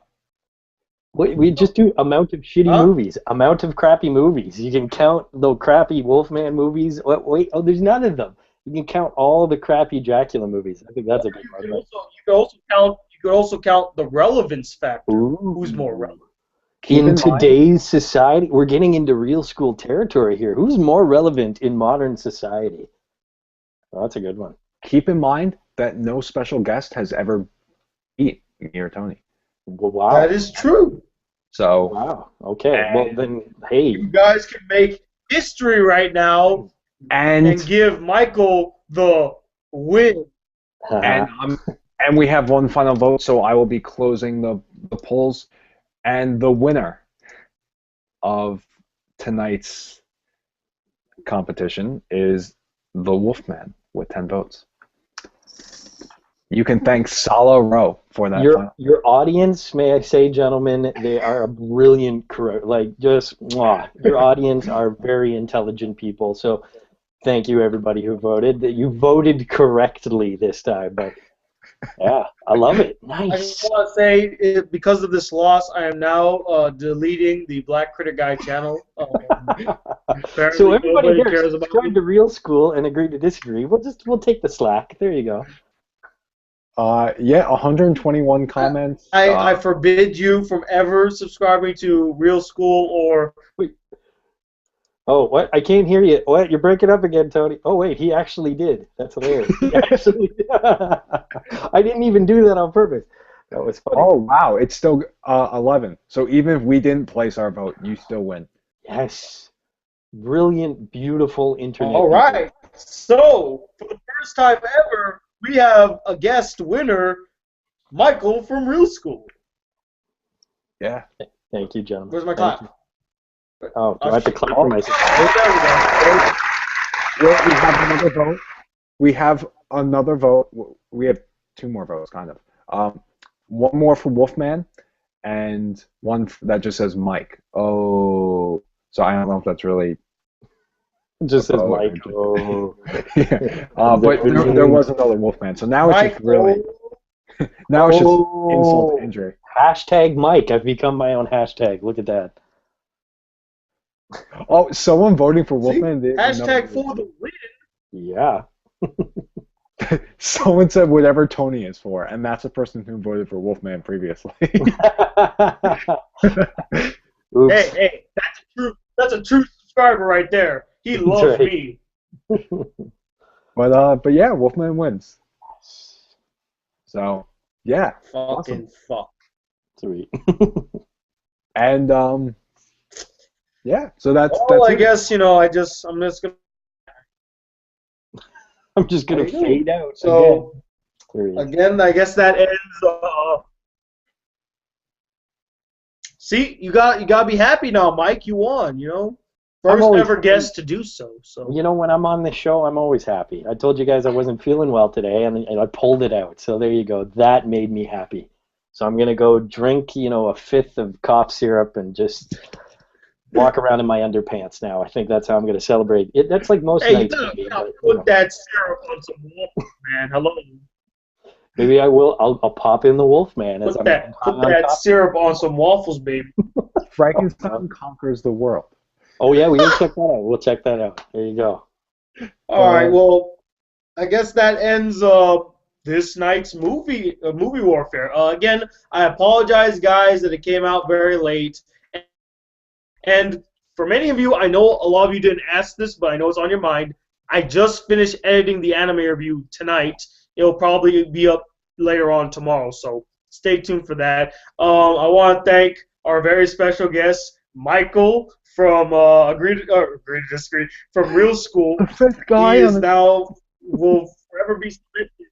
We just do amount of shitty Huh? movies, amount of crappy movies. You can count the crappy Wolfman movies. Wait, there's none of them. You can count all the crappy Dracula movies. I think that's a good You one. could also count the relevance factor. Ooh. Who's more relevant? Keep In in mind- today's society, we're getting into real school territory here. Who's more relevant in modern society? Well, that's a good one. Keep in mind that no special guest has ever beat me or Tony. Well, wow. That is true. So Wow. Okay. Well, then, hey. You guys can make history right now and give Michael the win. and we have one final vote, so I will be closing the polls. And the winner of tonight's competition is the Wolfman with 10 votes. You can thank Sala Rowe for that. Your audience, may I say, gentlemen, they are a brilliant crew. Like, just, mwah. Your audience are very intelligent people. So thank you, everybody who voted. You voted correctly this time. But, yeah, I love it. I Nice. just want to say, because of this loss, I am now deleting the Black Critic Guy channel. Apparently So everybody nobody here cares about subscribe me. to Real School and agree to disagree. We'll take the slack. There you go. Yeah, 121 comments. I forbid you from ever subscribing to Real School or... Oh, what? I can't hear you. What? You're breaking up again, Tony. Oh, wait, he actually did. That's hilarious. He actually did. I didn't even do that on purpose. That was funny. Oh, wow. It's still 11. So even if we didn't place our vote, you still win. Yes. Brilliant, beautiful internet. All right. So, for the first time ever, we have a guest winner, Michael from Real School. Yeah. Thank you, gentlemen. Where's my Thank clap? you. Oh, do I have to clap for myself? Oh, there we go. Well, we have another vote. We have another vote. We have 2 more votes, kind of. One more for Wolfman, and one that just says Mike. Oh, so I don't know if that's really. It just says Oh, Mike. Oh. Yeah. But there was another Wolfman. So now it's just really. Now it's just insult to injury. Hashtag Mike. I've become my own hashtag. Look at that. Oh, someone voting for See? Wolfman. Hashtag for the win. Yeah. Someone said whatever Tony is for, and that's the person who voted for Wolfman previously. Oops. Hey, that's a true subscriber right there. He loves right. me. But yeah, Wolfman wins. So yeah, Fucking fuck. Sweet. and yeah. So that's Well, I it. guess I'm just gonna. I'm just gonna There you go. fade out. So There he is. again, I guess that ends. See, you gotta be happy now, Mike. You won. First always ever happy. guest to do so. So You know, when I'm on this show, I'm always happy. I told you guys I wasn't feeling well today, and I pulled it out. So there you go. That made me happy. So I'm gonna go drink, a fifth of cough syrup and just walk around in my underpants now. I think that's how I'm gonna celebrate. That's like most hey, you nights. gotta, for me, you gotta but, put that syrup on some waffles, man. Hello. maybe I will. I'll pop in the Wolfman as Put I'm that on top. syrup on some waffles, baby. Frankenstein conquers the world. Oh yeah, we'll check that out. We'll check that out. There you go. All right, well, I guess that ends this night's movie warfare. Again, I apologize, guys, that it came out very late. And for many of you, I know a lot of you didn't ask this, but I know it's on your mind. I just finished editing the anime review tonight. It'll probably be up later on tomorrow, so stay tuned for that. I want to thank our very special guest, Michael from Agree to Disagree from Real School. The fifth guy He is now will forever be selected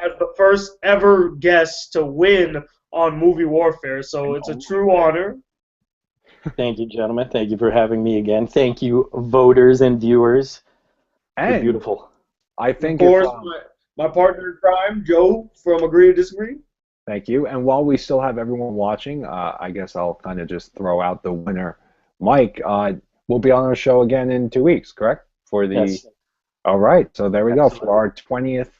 as the first ever guest to win on Movie Warfare. So it's a true honor. Thank you, gentlemen. Thank you for having me again. Thank you, voters and viewers. You're And beautiful. I think Of course, if, my partner in crime, Joe from Agree to Disagree. thank you. And while we still have everyone watching, I guess I'll kind of just throw out the winner. Mike, we'll be on our show again in 2 weeks, correct? For the Yes. All right. So there we go. Absolutely. For our 20th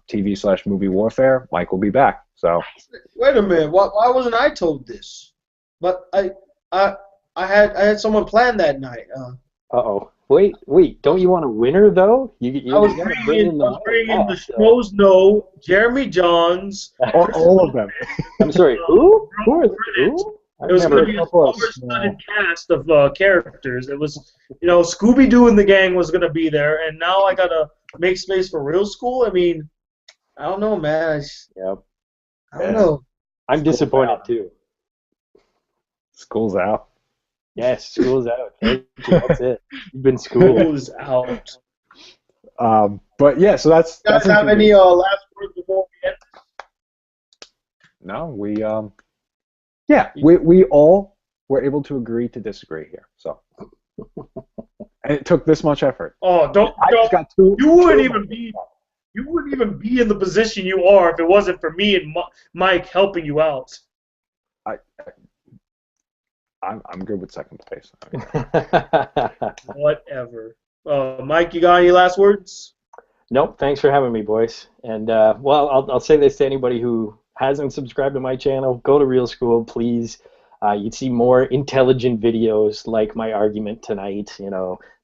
TV/movie warfare, Mike will be back. So Wait a minute. Why wasn't I told this? But I had someone plan that night. Uh-oh. Wait. Don't you want a winner, though? You I was gotta bringing in the so- Schmoes No, Jeremy Johns. all of them. I'm sorry. Who? Who? It was going to be a couple of star-studded cast of characters. It was, Scooby-Doo and the gang was going to be there, and now I got to make space for Real School. I mean, I don't know, man. Yep. I don't know. I'm disappointed too. School's out. Yes, school's out. Thank you. That's it. You've been schooled. Who's out? But yeah, so that's. You guys that's have any last words before we end? No, we all were able to agree to disagree here. So, and it took this much effort. Oh, I just got two. You wouldn't even be in the position you are if it wasn't for me and Mike helping you out. I'm good with second place. Whatever. Mike, you got any last words? Nope. Thanks for having me, boys. And I'll say this to anybody who hasn't subscribed to my channel: go to Real School, please. You'd see more intelligent videos like my argument tonight.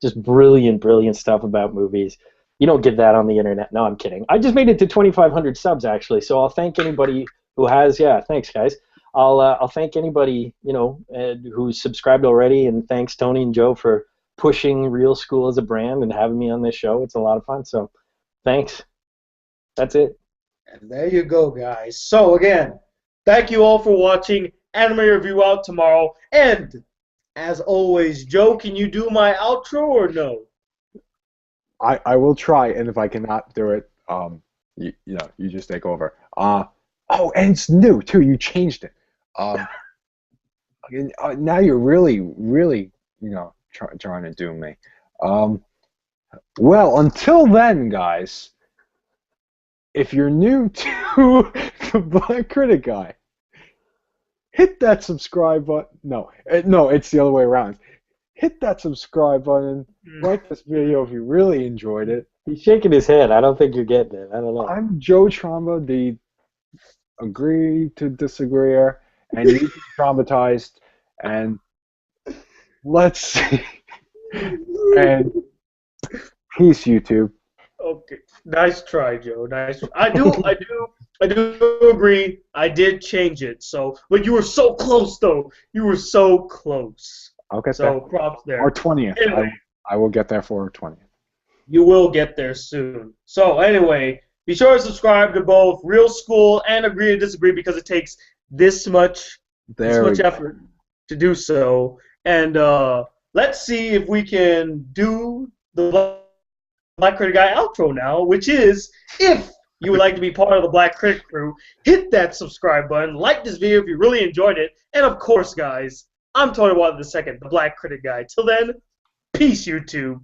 Just brilliant stuff about movies. You don't get that on the internet. No, I'm kidding. I just made it to 2,500 subs actually, so I'll thank anybody who has. Yeah, thanks guys. I'll thank anybody who's subscribed already, and thanks Tony and Joe for pushing Real School as a brand and having me on this show. It's a lot of fun. So, thanks. That's it. And there you go, guys. So again, thank you all for watching. Anime review out tomorrow. And as always, Joe, can you do my outro or no? I will try, and if I cannot do it, you just take over. Oh, and it's new too. You changed it. Now you're really trying to do me. Well, until then, guys, if you're new to the Black Critic Guy, hit that subscribe button. No, it's the other way around. Hit that subscribe button. Like this video if you really enjoyed it. He's shaking his head. I don't think you're getting it. I don't know. I'm Joe Tromba, the Agree to Disagreeer, and you be traumatized. And let's see. And peace, YouTube. Okay, nice try, Joe. Nice. I do agree. I did change it. So, but you were so close, though. You were so close. I'll get So there. props there. Or 20th. Anyway. I will get there for 20th. You will get there soon. So anyway, be sure to subscribe to both Real School and Agree to Disagree because it takes this much effort to do so. And let's see if we can do the Black Critic Guy outro now, which is, if you would like to be part of the Black Critic crew, hit that subscribe button, like this video if you really enjoyed it, and of course, guys, I'm Tony Watt II, the Black Critic Guy. Till then, peace, YouTube.